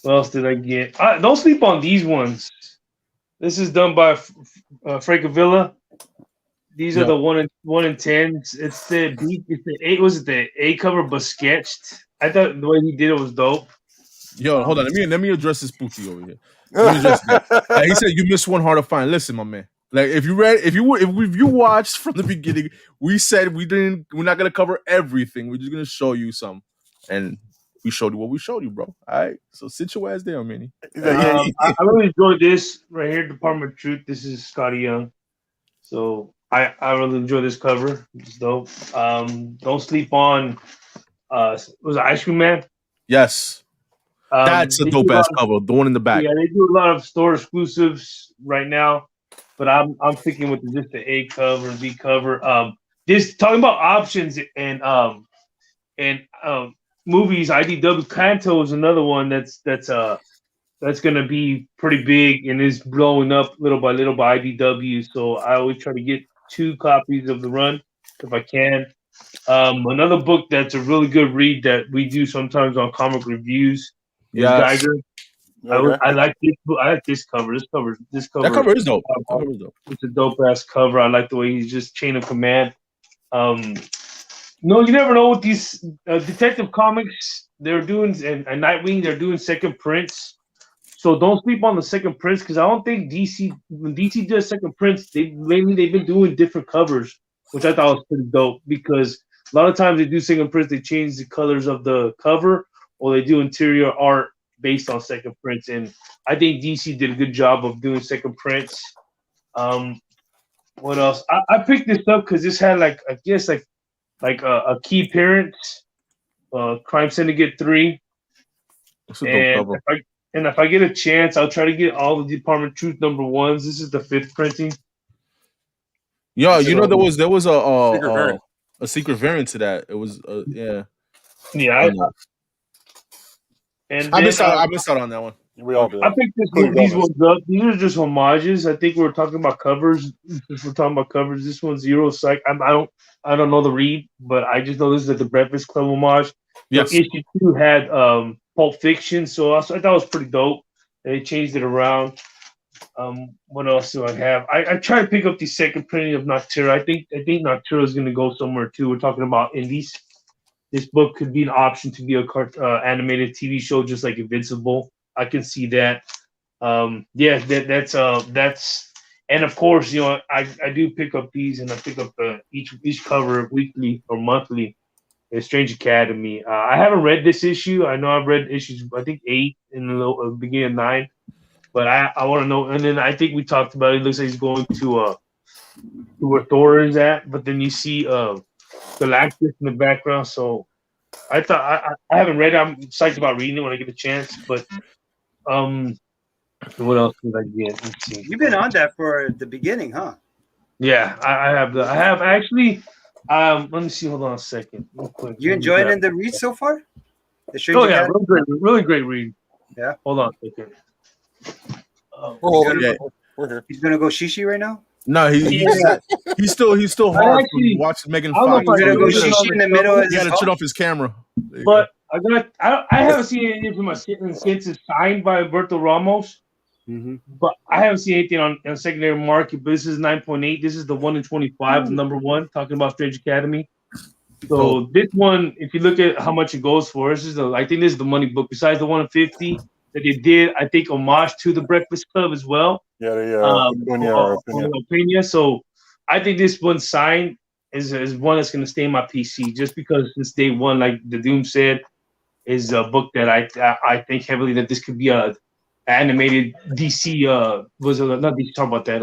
else did I get? Don't sleep on these ones. This is done by Francavilla. These are the 1 in 10s. It's the A. Was it the A cover but sketched? I thought the way he did it was dope. Yo, hold on. Let me address this booty over here. He said you missed one hard to find. Listen, my man. Like if you watched from the beginning, we said we're not gonna cover everything. We're just gonna show you some, and we showed you what we showed you, bro. All right, so sit your ass down, Manny. I really enjoyed this right here, Department of Truth. This is Scotty Young, so I really enjoy this cover. It's dope. Don't sleep on. Was it Ice Cream Man? Yes, that's a dope ass cover. The one in the back. Yeah, they do a lot of store exclusives right now. But I'm thinking with just the A cover and B cover. This talking about options and movies. IDW Kanto is another one that's gonna be pretty big and is blowing up little by little by IDW. So I always try to get 2 copies of the run if I can. Another book that's a really good read that we do sometimes on comic reviews is Geiger. Okay. I like this. I like this cover. This cover. That cover is dope. It's a dope ass cover. I like the way he's just chain of command. No, you never know with these Detective Comics. They're doing and Nightwing. They're doing second prints. So don't sleep on the second prints because I don't think when DC does second prints, they've been doing different covers, which I thought was pretty dope because a lot of times they do second prints. They change the colors of the cover or they do interior art based on second prints, and I think DC did a good job of doing second prints. What else? I picked this up because this had a key appearance, Crime Syndicate 3. It's a dope cover. If I get a chance, I'll try to get all the Department of Truth #1s. This is the 5th printing. Yeah, you know there was Secret variant. a secret variant to that. It was yeah. Yeah, I missed out on that one. We all did. I picked these ones up. These are just homages. I think we were talking about covers. If we're talking about covers, this one's Zero Psych. I don't know the read, but I just know this is like the Breakfast Club homage. Yes. So issue 2 had Pulp Fiction, so I thought it was pretty dope. They changed it around. What else do I have? I try to pick up the second printing of Noctura. I think Noctura is going to go somewhere too. We're talking about indies. This book could be an option to be a animated TV show, just like Invincible. I can see that. That's and of course, I do pick up these, and I pick up each cover weekly or monthly. It's Strange Academy. I haven't read this issue. I know I've read issues, I think 8 in the beginning of 9, but I want to know. And then I think we talked about it. It looks like he's going to where Thor is at, but then you see Galactus in the background. So I thought I haven't read it. I'm psyched about reading it when I get a chance. But what else did I get? Let's see. You've been on that for the beginning, huh? Yeah, I have actually. Let me see. Hold on a second. Real quick. You enjoying the read so far? Oh yeah, really great read. Yeah. Hold on a second. We're here. He's gonna go shishi right now. No, he's still hard from watching Megan Fox. He's gonna go shishi in the middle. He had to turn off his camera. But I haven't seen anything from since it's signed by Alberto Ramos. Mm-hmm. But I haven't seen anything on secondary market. But this is 9.8. This is the 1 in 25, #1, talking about Strange Academy. So this one, if you look at how much it goes for, I think this is the money book. Besides the 1 in 50 that they did, I think homage to the Breakfast Club as well. Yeah, Opinion. So I think this one signed is one that's going to stay in my PC just because since day one, like the Doom said, is a book that I think heavily that this could be a animated DC not DC, talk about that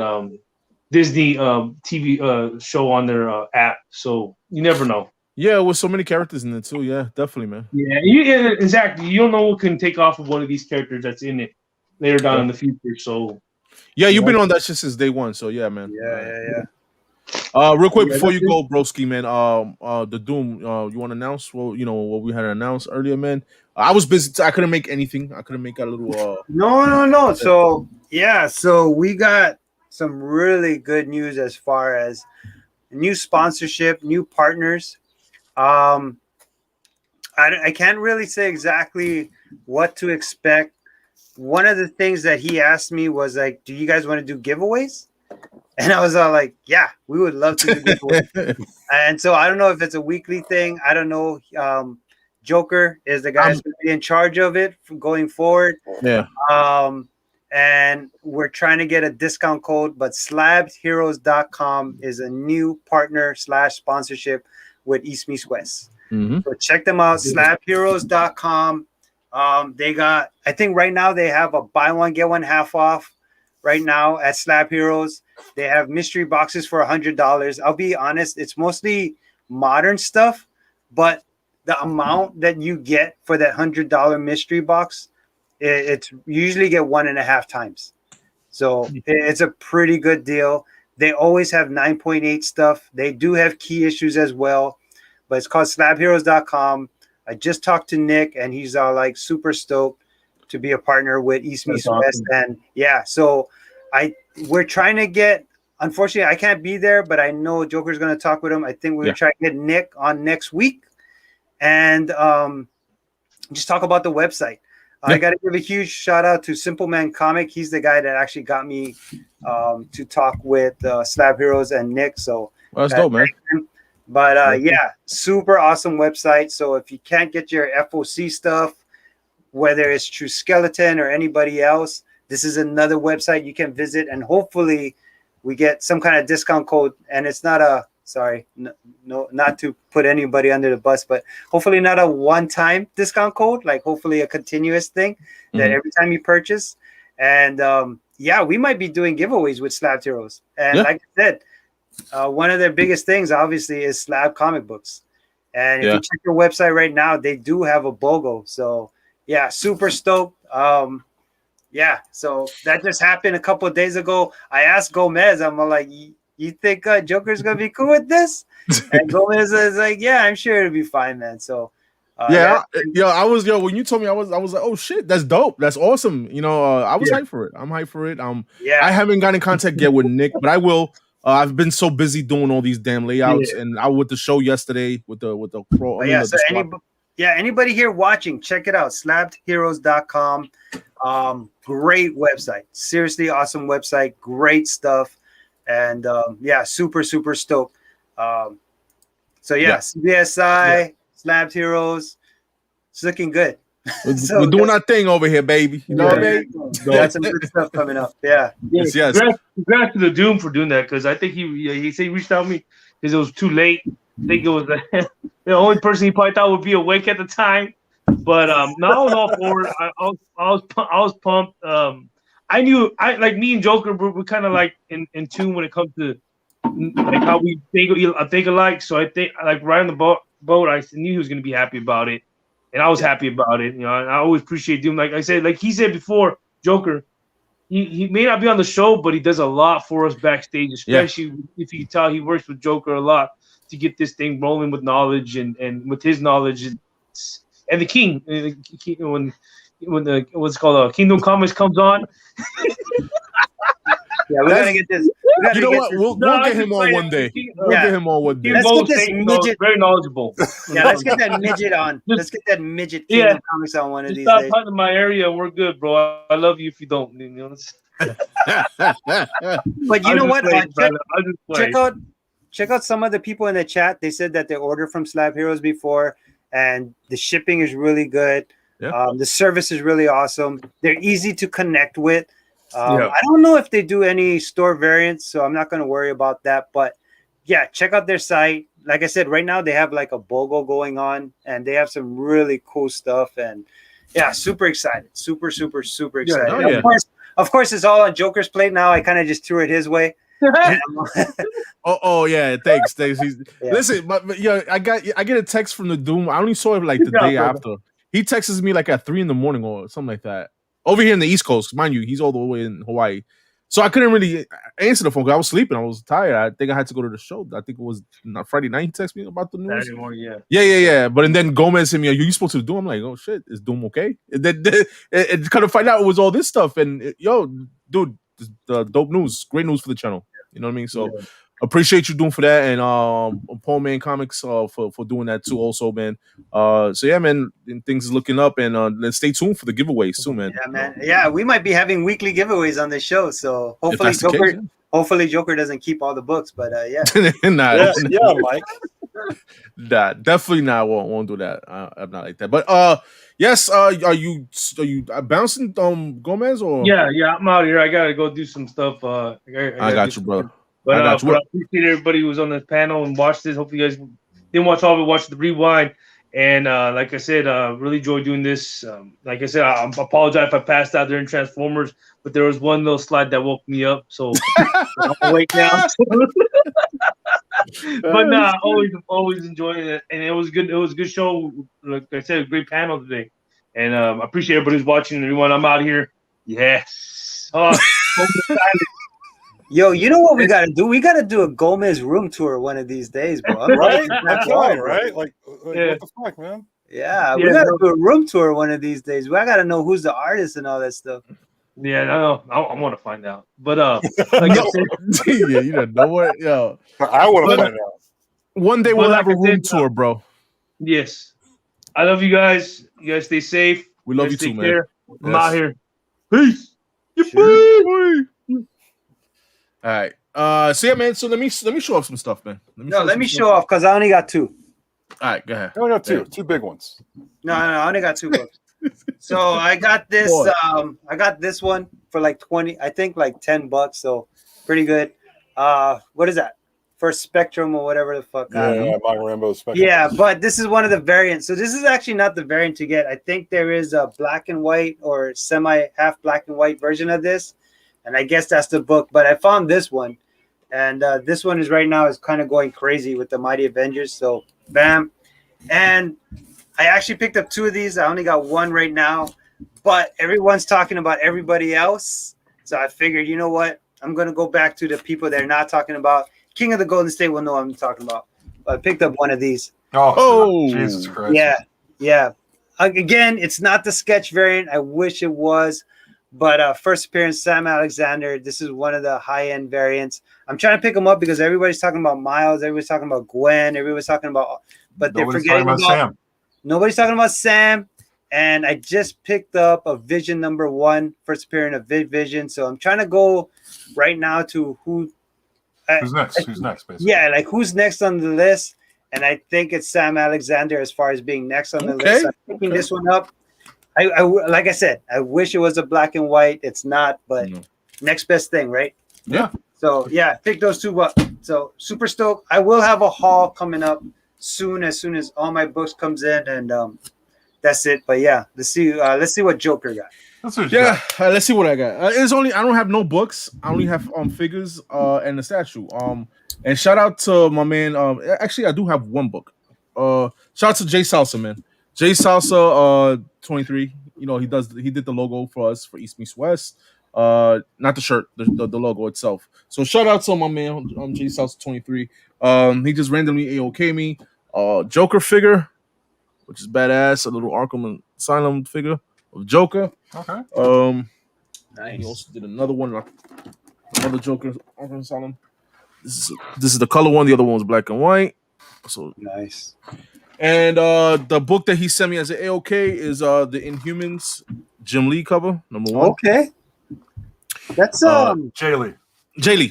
Disney TV show on their app. So you never know. Yeah, with so many characters in it too. Yeah, definitely, man. Yeah, exactly. You don't know what can take off of one of these characters that's in it later down in the future. So yeah, you've been on that shit since day one. So yeah, man. Yeah. Real quick before you go, broski, man. The Doom. You want to announce? Well, what we had announced earlier, man. I was busy. I couldn't make anything. I couldn't make a little. No. So we got some really good news as far as new sponsorship, new partners. I can't really say exactly what to expect. One of the things that he asked me was like, "Do you guys want to do giveaways?" And I was all like, "Yeah, we would love to do giveaways." And so I don't know if it's a weekly thing. I don't know. Joker is the guy who's going to be in charge of it from going forward. Yeah. And we're trying to get a discount code, but slabheroes.com is a new partner / sponsorship with East Meets West. Mm-hmm. So check them out, slabheroes.com. They got, I think right now they have a buy one, get one half off right now at Slab Heroes. They have mystery boxes for $100. I'll be honest, it's mostly modern stuff, but the amount that you get for that $100 mystery box, it's usually get 1.5 times. So it's a pretty good deal. They always have 9.8 stuff. They do have key issues as well, but it's called slabheroes.com. I just talked to Nick, and he's like super stoked to be a partner with East Meets West. And yeah, so we're trying to get. Unfortunately, I can't be there, but I know Joker's going to talk with him. I think we're trying to get Nick on next week, and just talk about the website. I got to give a huge shout out to Simple Man Comic. He's the guy that actually got me to talk with Slab Heroes and Nick. So that's dope, man. But yeah, super awesome website. So if you can't get your FOC stuff, whether it's True Skeleton or anybody else, this is another website you can visit, and hopefully we get some kind of discount code. And it's not not to put anybody under the bus, but hopefully not a one-time discount code, like hopefully a continuous thing that every time you purchase. And we might be doing giveaways with Slab Heroes. And like I said, one of their biggest things obviously is Slab comic books. And if you check their website right now, they do have a BOGO. So yeah, super stoked. Yeah, so that just happened a couple of days ago. I asked Gomez, I'm like, you think Joker's gonna be cool with this? And Gomez is like, yeah, I'm sure it'll be fine, man. So yeah, I was when you told me, I was like, oh shit, that's dope, that's awesome. I was hyped for it. I'm hyped for it. yeah, I haven't gotten in contact yet with Nick, but I will. I've been so busy doing all these damn layouts, and I with the show yesterday with the pro. yeah. So anybody here watching, check it out, slabbedheroes.com. Great website, seriously awesome website, great stuff, and yeah, super stoked. So yeah, CBSI, Slabbed Heroes, it's looking good. We're doing our thing over here, baby. You know what I mean? Got some good stuff coming up. Yeah. Yes. Congrats to the Doom for doing that, because I think he said he reached out to me because it was too late. I think it was the only person he probably thought would be awake at the time. But no, I was all for it. I was pumped. I knew like me and Joker we're kind of like in tune when it comes to like how we think alike. So I think like right on the boat, I knew he was gonna be happy about it, and I was happy about it. I always appreciate Doom. Like I said, like he said before, Joker, he may not be on the show, but he does a lot for us backstage, especially if you can tell he works with Joker a lot to get this thing rolling with knowledge and with his knowledge. And the King, when the what's called Kingdom Comics comes on. Yeah, we gotta get this. You know what? We'll get him on one day. We'll get him on one day. Let's get this midget. Very knowledgeable. Yeah, let's get that midget on. Let's get that midget Kingdom Comics on one of these stop days. Stop in my area. We're good, bro. I love you if you don't. You know? But you know what? Check out some of the people in the chat. They said that they ordered from Slab Heroes before, and the shipping is really good. Yeah. The service is really awesome. They're easy to connect with. I don't know if they do any store variants, so I'm not going to worry about that. But yeah, check out their site. Like I said, right now they have like a BOGO going on, and they have some really cool stuff. And yeah, super excited. Super excited. Yeah, of course, it's all on Joker's plate now. I kind of just threw it his way. oh yeah, thanks. Listen, but I get a text from the Doom. I only saw it like the day after. He texts me like at 3 a.m. or something like that. Over here in the East Coast, mind you, he's all the way in Hawaii. So I couldn't really answer the phone because I was sleeping. I was tired. I think I had to go to the show. I think it was Friday night. He texted me about the news. Yeah. But then Gomez hit me, you supposed to do? I'm like, oh shit, is Doom okay? It kind of find out it was all this stuff. And dude, the dope news, great news for the channel. You know what I mean? So appreciate you doing for that, and Paul Man Comics for doing that too, also, man. So yeah, man, things is looking up, and let's stay tuned for the giveaways too, man. Yeah, man. Yeah, we might be having weekly giveways on the show, so hopefully Joker doesn't keep all the books, but yeah. yeah, Mike. Nah, definitely not. Won't do that. I'm not like that. But yes, are you bouncing Gomez or? Yeah, I'm out here. I gotta go do some stuff. I got you, brother. But I appreciate everybody who was on the panel and watched this. Hopefully, you guys didn't watch all of it. Watch the rewind. And like I said, really enjoyed doing this. Like I said, I apologize if I passed out during Transformers, but there was one little slide that woke me up, so I'm awake now. But nah, always enjoying it, and it was good. It was a good show. Like I said, a great panel today, and I appreciate everybody who's watching. Everyone, I'm out here. Yes. Yo, you know what we gotta do? We gotta do a Gomez room tour one of these days, bro. Right? That's right? Like what the fuck, man? Yeah, we gotta do a room tour one of these days. I gotta know who's the artist and all that stuff. Yeah, no, I want to find out. But like I said, you don't know what, yo. I want to find out. One day we'll have a room tour, bro. Yes, I love you guys. You guys stay safe. We love you too, man. Yes. I'm out here. Peace. All right. So yeah, man. So let me show off some stuff, man. Let me show off because I only got 2. All right, go ahead. I only got 2 big ones. No, I only got 2 books. So I got this. I got this one for like 20. I think like $10. So pretty good. What is that? First Spectrum or whatever the fuck. Yeah, Mike Morello Spectrum. Yeah, but this is one of the variants. So this is actually not the variant to get. I think there is a black and white or half black and white version of this. And I guess that's the book, but I found this one, and this one is kind of going crazy with the Mighty Avengers. So, bam, and I actually picked up 2 of these. I only got 1 right now, but everyone's talking about everybody else. So I figured, you know what? I'm going to go back to the people they're not talking about. King of the Golden State will know what I'm talking about. But I picked up one of these. Oh, Jesus Christ. Yeah. Again, it's not the sketch variant. I wish it was. But first appearance, Sam Alexander. This is one of the high-end variants. I'm trying to pick them up because everybody's talking about Miles. Everybody's talking about Gwen. Everybody's talking about... But they're forgetting about Sam. Nobody's talking about Sam. And I just picked up a Vision #1, first appearance of Vision. So I'm trying to go right now to who's next? Who's next, basically? Yeah, like who's next on the list. And I think it's Sam Alexander as far as being next on the list. So I'm picking this one up. I like I said, I wish it was a black and white. It's not, but next best thing, right? Yeah. So yeah, pick those 2 up. So super stoked. I will have a haul coming up soon as all my books comes in, and that's it. But yeah, let's see what Joker got. Let's see what I got. I don't have no books. I only have figures and the statue. And shout out to my man. Actually, I do have 1 book. Shout out to Jay Salsa, man. Jay Salsa 23. You know, he did the logo for us for East Meets West. Not the shirt, the logo itself. So shout out to my man Jay Salsa 23. He just randomly AOK me Joker figure, which is badass. A little Arkham Asylum figure of Joker. Okay. Nice. He also did another one, another Joker Arkham Asylum. This is the color one. The other one was black and white. So nice. And the book that he sent me as an AOK is the Inhumans Jim Lee cover #1. Okay. That's Jay Lee.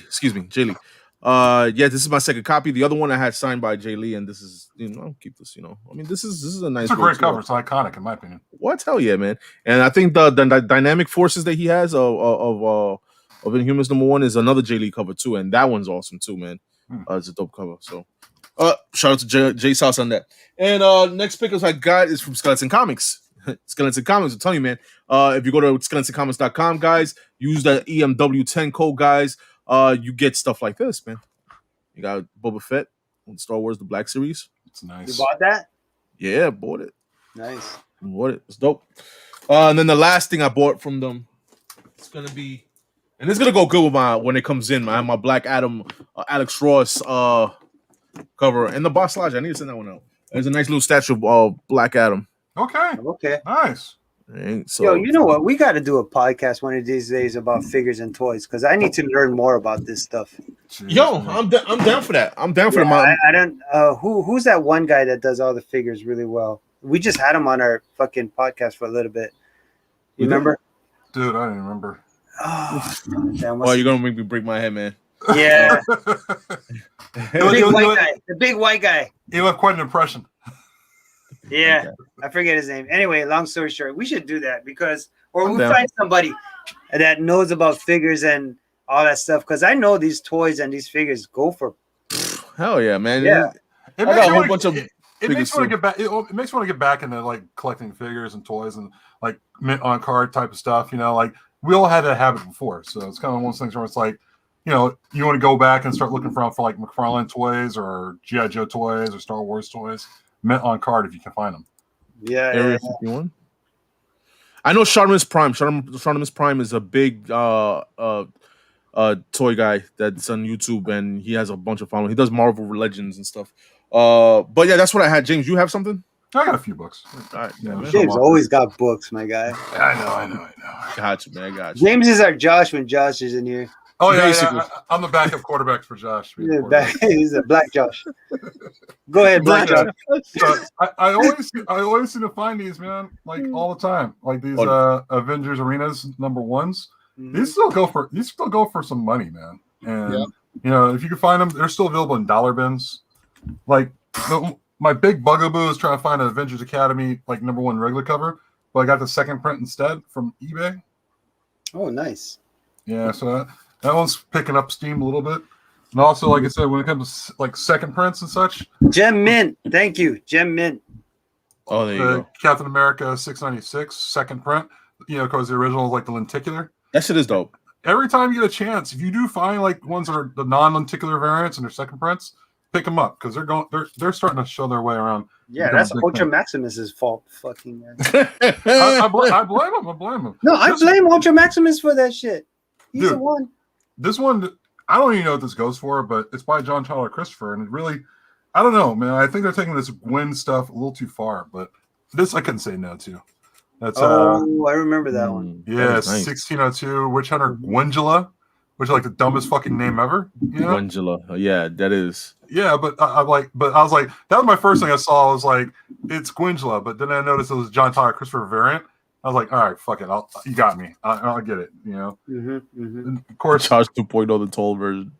Excuse me, Jay Lee. Yeah, this is my second copy. The other one I had signed by Jay Lee, and this is, I'll keep this. I mean, this is a nice. It's a great cover. It's iconic in my opinion. What? Hell yeah, man! And I think the dynamic forces that he has of Inhumans #1 is another Jay Lee cover too, and that one's awesome too, man. It's a dope cover. So, shout out to Jay Sauce on that. And next pickers I got is from Skeleton Comics. Skeleton Comics, I'm telling you, man. If you go to skeletoncomics.com, guys, use the EMW10 code, guys. You get stuff like this, man. You got Boba Fett on Star Wars The Black Series. It's nice. You bought that? Yeah, bought it. Nice. Bought it. It's dope. And then the last thing I bought from them, it's gonna be, and it's gonna go good with when it comes in. My Black Adam, Alex Ross cover, and the Boss Lodge. I need to send that one out. There's a nice little statue of Black Adam. Okay. Nice. Right, so, yo, you know what? We got to do a podcast one of these days about figures and toys because I need to learn more about this stuff. Jeez, yo, man. I'm down for that. I'm down for Yeah, that. I don't. Who's that one guy that does all the figures really well? We just had him on our fucking podcast for a little bit. You remember? Dude, I didn't remember. Oh, damn, Oh, you're gonna make me break my head, man. yeah. The big white guy. He left quite an impression. Yeah, I forget his name. Anyway, long story short, we should do that or we down. find somebody that knows about figures and all that stuff. Because I know these toys and these figures go for. Hell yeah, man. Yeah. It I got a whole bunch of. It makes me want to get back. It makes me want to get back into like collecting figures and toys and like mint on card type of stuff. Like we all had that habit before, so it's kind of one of those things where it's like, you want to go back and start looking for like McFarlane toys or GI Joe toys or Star Wars toys, mint on card if you can find them. Yeah. Area 51. I know Charlemagne Prime. Charlemagne Prime is a big toy guy that's on YouTube, and he has a bunch of following. He does Marvel Legends and stuff. But yeah, that's what I had. James, you have something? I got a few books. All right, yeah, man. James always got books, my guy. I know. Got you, man. Got you. James is our Josh when Josh is in here. Oh yeah, Basically. I'm the backup quarterback for Josh. He's a black Josh. Go ahead, black Josh. So I always seem to find these, man, like all the time. Like these Avengers Arenas #1s. These still go for some money, man. And if you can find them, they're still available in dollar bins. Like my big bugaboo is trying to find an Avengers Academy like #1 regular cover, but I got the second print instead from eBay. Oh, nice. Yeah, so that one's picking up steam a little bit. And also, like I said, when it comes to like second prints and such, Gem Mint. Thank you, Gem Mint. Oh, there you go. Captain America 696 second print. Because the original is like the lenticular. That shit is dope. Every time you get a chance, if you do find like ones that are the non-lenticular variants and they're second prints, pick them up because they're starting to show their way around. Yeah, that's Ultra Maximus's fault. Fucking man. I blame him. I blame him. No, I blame Ultra Maximus for that shit. He's Dude, the one. This one, I don't even know what this goes for, but it's by John Tyler Christopher, and it really, I don't know, man. I think they're taking this Gwyn stuff a little too far, but this I couldn't say no to. That's I remember that one. Yeah, nice. 1602 Witch Hunter Gwendula, which is like the dumbest fucking name ever. You know? Gwendula. Yeah, that is. Yeah, but I was like, that was my first thing I saw. I was like, it's Gwendula, but then I noticed it was John Tyler Christopher variant. I was like, all right, fuck it, you got me. I'll get it. You know. And of course, Charge 2.0 the toll version.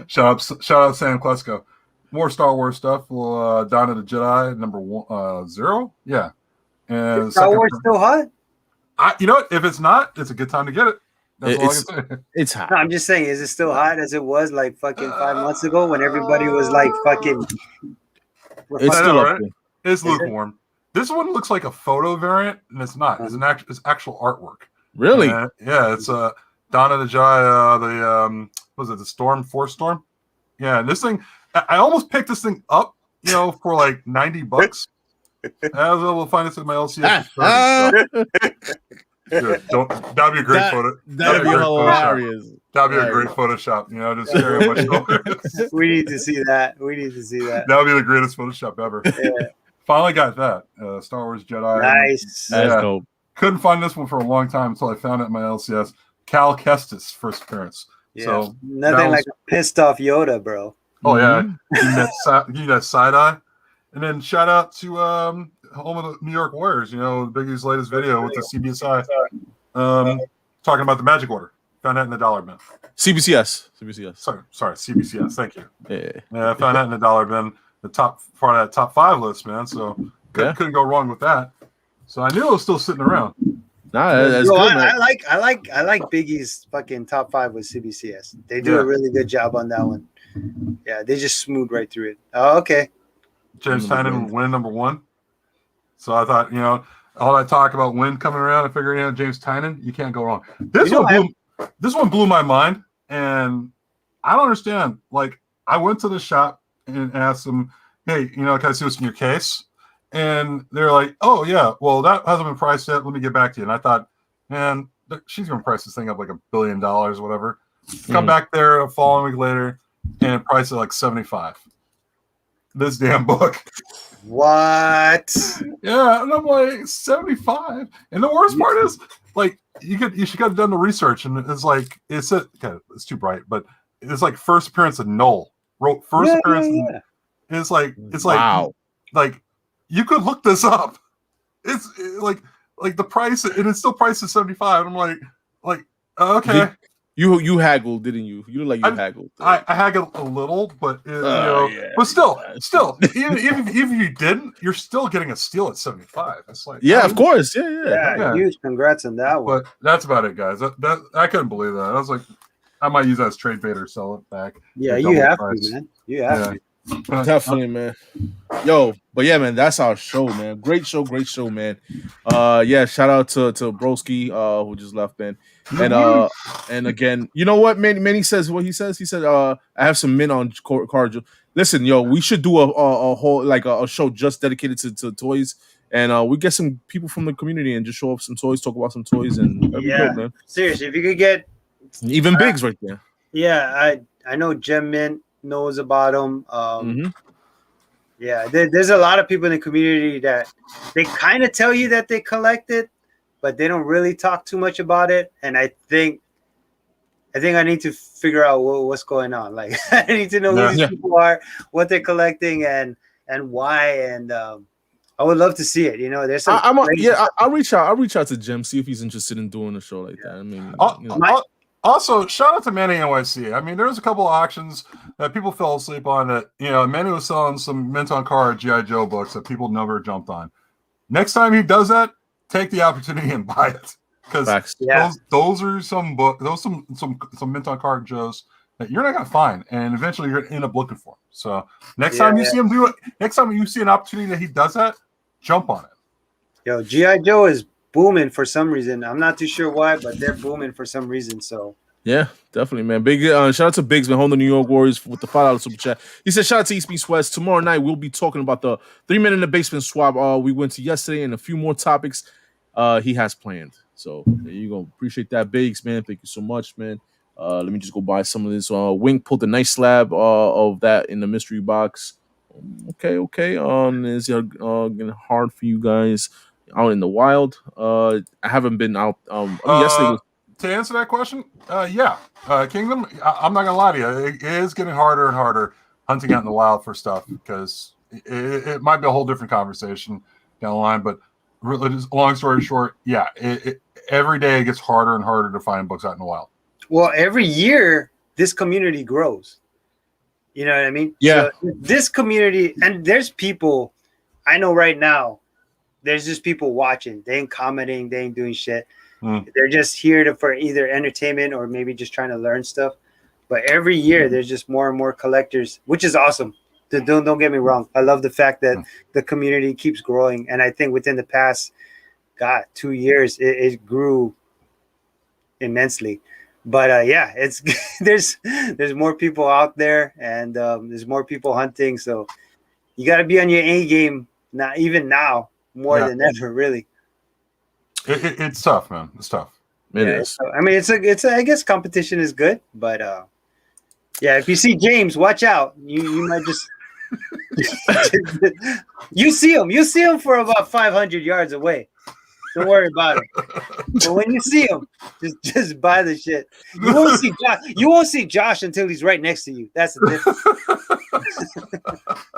shout out Sam Klesko. More Star Wars stuff. Well, Dawn of the Jedi number 0. Yeah. And Star Wars still hot? You know what? If it's not, it's a good time to get it. That's all I can say. It's hot. No, I'm just saying, is it still hot as it was like fucking 5 months ago when everybody was like fucking? It's still up right? there. It's lukewarm. This one looks like a photo variant, and it's not. It's actual artwork. Really? Yeah, it's Dawn of the Jedi. What was it? The Storm, Force Storm. Yeah, and this thing. I almost picked this thing up, for like $90. I was able to find this at my LCS. Dude, that'd be a great photo. That'd be hilarious. That'd be a great Photoshop. Just carry on my shoulders. We need to see that. That would be the greatest Photoshop ever. Yeah. Finally got that. Star Wars Jedi. Nice. That's dope. Couldn't find this one for a long time until I found it in my LCS. Cal Kestis first appearance. Yeah. So nothing like a pissed off Yoda, bro. Oh yeah, give you that side eye, and then shout out to home of the New York Warriors. Biggie's latest video with the CBSI, talking about the Magic Order. Found that in the dollar bin. CBCS. Sorry, CBCS. Thank you. Yeah. I found that in the dollar bin, the top part of that top 5 list, man. So couldn't go wrong with that. So I knew it was still sitting around. Nah, that's good, man. I like Biggie's fucking top 5 with CBCS. They do a really good job on that one. Yeah, they just smooth right through it. Oh, okay. James Tynan would win number 1. So I thought, all that talk about Win coming around, I figured, James Tynan, you can't go wrong. This one blew my mind, and I don't understand. Like, I went to the shop and asked them, hey, can I see what's in your case? And they're like, oh, yeah, well, that hasn't been priced yet. Let me get back to you. And I thought, man, she's going to price this thing up like $1 billion, whatever. Come back there a following week later and price it like $75. This damn book. What? Yeah, and I'm like 75. And the worst part is, like, you should have done the research, and it's too bright, but it's like first appearance of Null. Wrote first appearance. Yeah. It's like wow. Like you could look this up. It's like the price, and it's still priced at 75. And I'm like okay. You haggled, didn't you? You look like you haggled. I haggled a little, but but still, even if you didn't, you're still getting a steal at 75. That's like of course, yeah. Huge congrats on that one. But that's about it, guys. That I couldn't believe that. I was like, I might use that as trade bait or sell it back. Yeah, you have to, man. You have to. Definitely, man. Yo, but yeah, man, that's our show, man. Great show, man. Shout out to Broski, who just left, man. And again, you know what, Manny says what he says. He said, I have some mint on card. Listen, yo, we should do a whole a show just dedicated to toys, and we get some people from the community and just show off some toys, talk about some toys, and that'd be dope, man. Seriously, if you could get even Biggs right there. Yeah, I know Gem Mint knows about them. Yeah, there's a lot of people in the community that they kind of tell you that they collect it, but they don't really talk too much about it. And I think I need to figure out what's going on. Like, I need to know who these people are, what they're collecting, and why. And I would love to see it. There's some. I'll reach out. I'll reach out to Jim, see if he's interested in doing a show like that. I mean, also, shout out to MannyNYC. I mean, there was a couple of auctions that people fell asleep on that, Manny was selling some mint on card G.I. Joe books that people never jumped on. Next time he does that, take the opportunity and buy it. Because those are some mint on card Joes that you're not going to find. And eventually you're going to end up looking for them. So next time you see him do it, next time you see an opportunity that he does that, jump on it. Yo, G.I. Joe is booming for some reason. I'm not too sure why, but they're booming for some reason. So Yeah, definitely, man. Big shout out to Biggs, man, home the New York Warriors with the $5 super chat. He said, "Shout out to East Beast West. Tomorrow night we'll be talking about the 3 Men in the Basement swap. We went to yesterday and a few more topics. He has planned. So there you go. Appreciate that, Biggs, man. Thank you so much, man. Let me just go buy some of this. Wink pulled a nice slab of that in the mystery box. Okay. Is it getting hard for you guys out in the wild? I haven't been out. Yesterday was. To answer that question, yeah, Kingdom. I'm not gonna lie to you. It is getting harder and harder hunting out in the wild for stuff because it might be a whole different conversation down the line. But really, just long story short, yeah, every day it gets harder and harder to find books out in the wild. Well, every year this community grows. You know what I mean? Yeah. So this community, and there's people I know right now. There's just people watching. They ain't commenting. They ain't doing shit. They're just here for either entertainment or maybe just trying to learn stuff. But every year there's just more and more collectors, which is awesome. Don't get me wrong. I love the fact that the community keeps growing. And I think within the past, 2 years, it grew immensely. But yeah, it's there's more people out there and there's more people hunting. So you got to be on your A game, not even now, more than ever, really. It's tough, man. It's tough. It is. I mean, it's I guess competition is good, but yeah, if you see James, watch out. You might just you see him for about 500 yards away. Don't worry about it. But when you see him, just buy the shit. You won't see Josh until he's right next to you. That's the difference.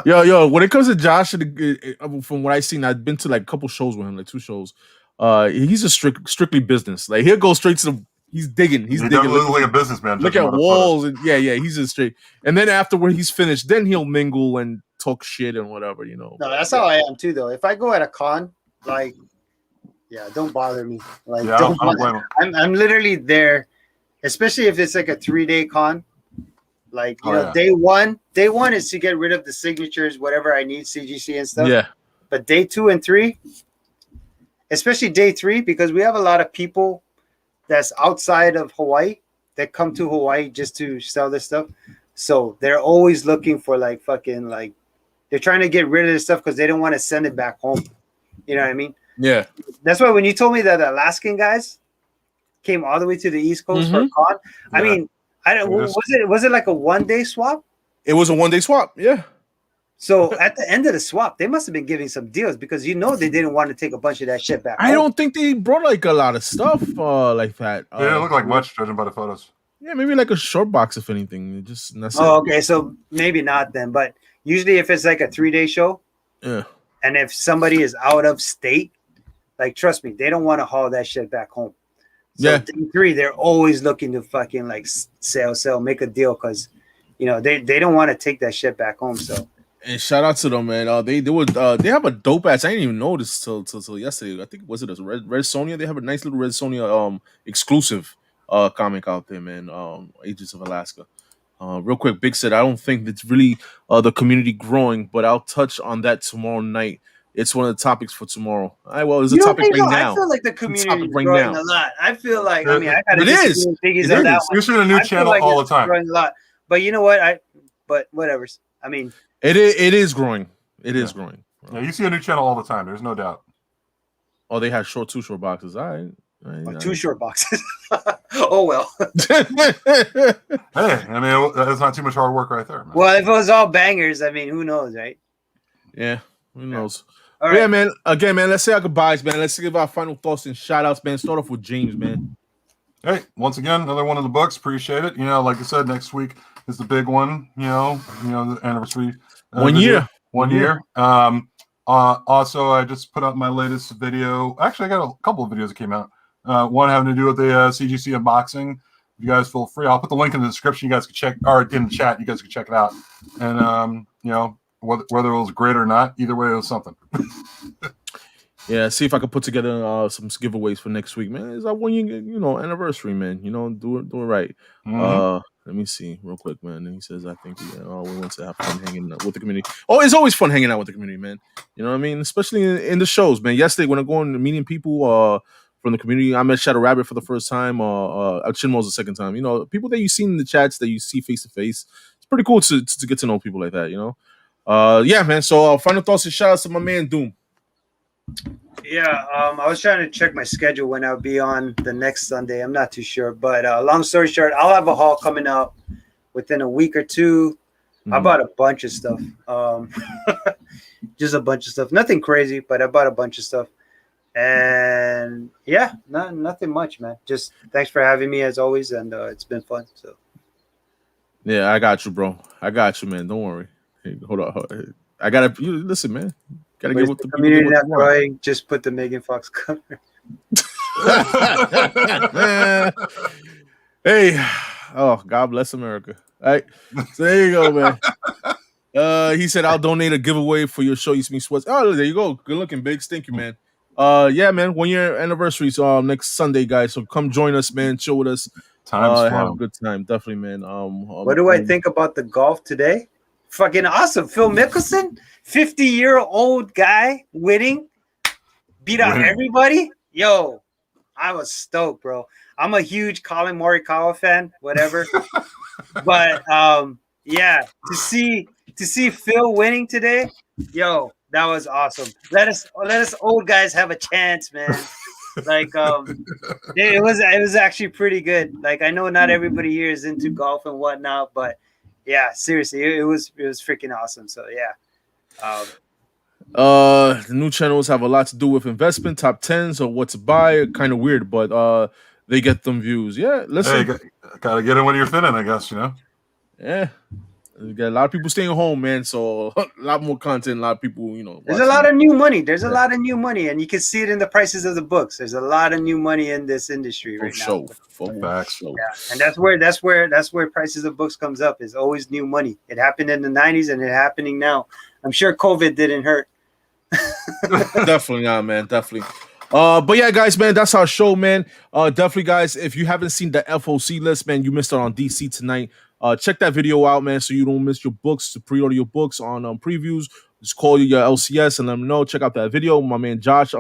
Yo, when it comes to Josh, from what I've seen, I've been to like a couple shows with him, like 2 shows. He's a strictly business. Like he'll go straight to he's digging. He's digging. Look like a businessman. Look at walls and yeah. He's just straight. And then after when he's finished, then he'll mingle and talk shit and whatever, you know. No, that's how I am too, though. If I go at a con, like, yeah, don't bother me. Like, I don't blame him. I'm literally there, especially if it's like a 3-day con. Like, you know, day one is to get rid of the signatures, whatever I need, CGC and stuff. Yeah. But day 2 and 3. Especially day 3, because we have a lot of people that's outside of Hawaii that come to Hawaii just to sell this stuff. So they're always looking for like fucking like they're trying to get rid of this stuff because they don't want to send it back home. You know what I mean? Yeah. That's why when you told me that the Alaskan guys came all the way to the East Coast for a con, I mean, I don't was it like a 1-day swap? It was a 1-day swap, yeah. So at the end of the swap, they must have been giving some deals because they didn't want to take a bunch of that shit back. I don't think they brought like a lot of stuff like that. It didn't look like much, judging by the photos. Yeah, maybe like a short box, if anything. Just that's okay, so maybe not then. But usually, if it's like a 3-day show, yeah, and if somebody is out of state, like trust me, they don't want to haul that shit back home. So day 3, they're always looking to fucking like sell, make a deal because you know they don't want to take that shit back home. So. And shout out to them, man. They have a dope ass. I didn't even know this till yesterday. I think was it a Red Sonja? They have a nice little Red Sonja exclusive comic out there, man. Agents of Alaska. Real quick, Big said I don't think it's really the community growing, but I'll touch on that tomorrow night. It's one of the topics for tomorrow. All right, well, it's a topic right now. I feel like the community is growing a lot. I feel like I got to disagree with Biggies on that one. You're seeing a new channel like all the time. Growing a lot. But you know what? But whatever. I mean. It is growing. It is growing. Yeah, you see a new channel all the time. There's no doubt. Oh, they have 2 short boxes. All right. 2 short boxes. Oh well. Hey, I mean that's not too much hard work right there, man. Well, if it was all bangers, I mean, who knows, right? Yeah, who knows? All right. Yeah, man. Again, man. Let's say our goodbyes, man. Let's give our final thoughts and shout outs, man. Start off with James, man. Hey, once again, another one of the books. Appreciate it. You know, like I said, next week is the big one. You know, the anniversary. 1 year. 1 year. Also, I just put out my latest video. Actually, I got a couple of videos that came out. One having to do with the CGC unboxing. If you guys feel free, I'll put the link in the description. You guys can check, or in the chat. You guys can check it out. And you know, whether it was great or not, either way, it was something. Yeah, see if I can put together some giveaways for next week, man. It's our 1 year, anniversary, man. You know, do it right. Mm-hmm. Let me see real quick, man. And he says, I think we want to have fun hanging out with the community. Oh, it's always fun hanging out with the community, man. You know what I mean? Especially in the shows, man. Yesterday when I'm going to meeting people from the community. I met Shadow Rabbit for the first time. Chinmo's the second time. You know, people that you've seen in the chats that you see face to face. It's pretty cool to get to know people like that. You know. Yeah, man. So final thoughts and shout outs to my man Doom. Yeah, I was trying to check my schedule when I'll be on the next Sunday. I'm not too sure, but long story short, I'll have a haul coming up within a week or two. I bought a bunch of stuff, just a bunch of stuff. Nothing crazy, but I bought a bunch of stuff. And yeah, nothing much, man. Just thanks for having me as always, and it's been fun. So yeah, I got you, bro. I got you, man. Don't worry. Hey, hold on. I gotta listen, man. Gotta get with the community not crying. Just put the Megan Fox cover. Hey, oh, God bless America. All right, so there you go, man. He said I'll donate a giveaway for your show. You see me sweats. Oh, there you go. Good looking, Biggs. Thank you, man. Yeah, man. 1 year anniversary. So next Sunday, guys. So come join us, man. Chill with us. Have a good time, definitely, man. What do I think about the golf today? Fucking awesome. Phil Mickelson, 50-year-old guy winning, beat out everybody. Yo, I was stoked, bro. I'm a huge Colin Morikawa fan, whatever. But yeah, to see Phil winning today, yo, that was awesome. Let us old guys have a chance, man. Like it was actually pretty good. Like I know not everybody here is into golf and whatnot, but yeah, seriously, it was freaking awesome. So yeah. The new channels have a lot to do with investment, top 10s or what to buy. Kind of weird, but they get them views. Yeah, listen. Hey, gotta get in when you're thinning, I guess, you know. Yeah. You got a lot of people staying home, man. So a lot more content, a lot of people, you know. There's a lot of new money. There's a lot of new money, and you can see it in the prices of the books. There's a lot of new money in this industry right now. Facts. Yeah, and that's where prices of books comes up. Is always new money. It happened in the 90s, and it's happening now. I'm sure COVID didn't hurt. Definitely not, man. Definitely. But yeah, guys, man, that's our show, man. Definitely, guys, if you haven't seen the FOC list, man, you missed out on DC tonight. Check that video out, man, so you don't miss your books. To pre-order your books on previews, just call your LCS and let them know. Check out that video. My man Josh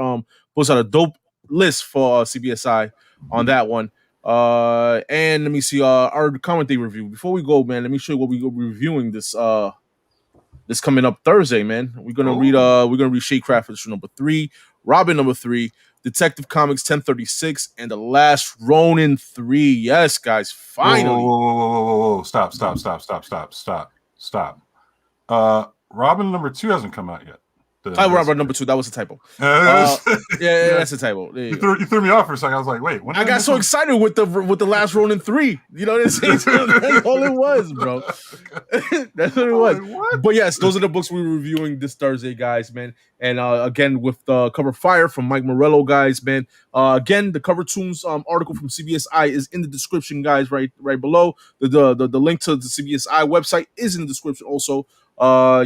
puts out a dope list for CBSI on that one. And let me see our comment day review. Before we go, man, let me show you what we go reviewing this coming up Thursday, man. We're gonna read Shadecraft issue number 3, Robin number 3, Detective Comics 1036, and The Last Ronin 3. Yes, guys, finally. Whoa. Stop. Robin number 2 hasn't come out yet. Robin number 2, that was a typo. Yeah, that's a typo. You threw me off for a second. I was like, wait. I got so excited with the Last Ronin 3. You know what I'm saying? That's all it was, bro. That's what it was. What? But yes, those are the books we're reviewing this Thursday, guys, man. And again, with the cover fire from Mike Morello, guys, man. Again, the Cover Tunes article from CBSI is in the description, guys, right below. The link to the CBSI website is in the description also.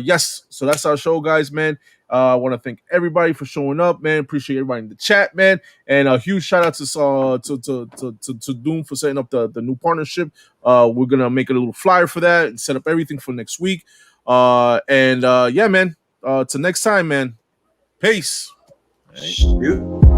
Yes, so that's our show, guys, man. I want to thank everybody for showing up, man. Appreciate everybody in the chat, man. And a huge shout out to Doom for setting up the new partnership. We're gonna make a little flyer for that and set up everything for next week. Yeah, man. Till next time, man. Peace. Right.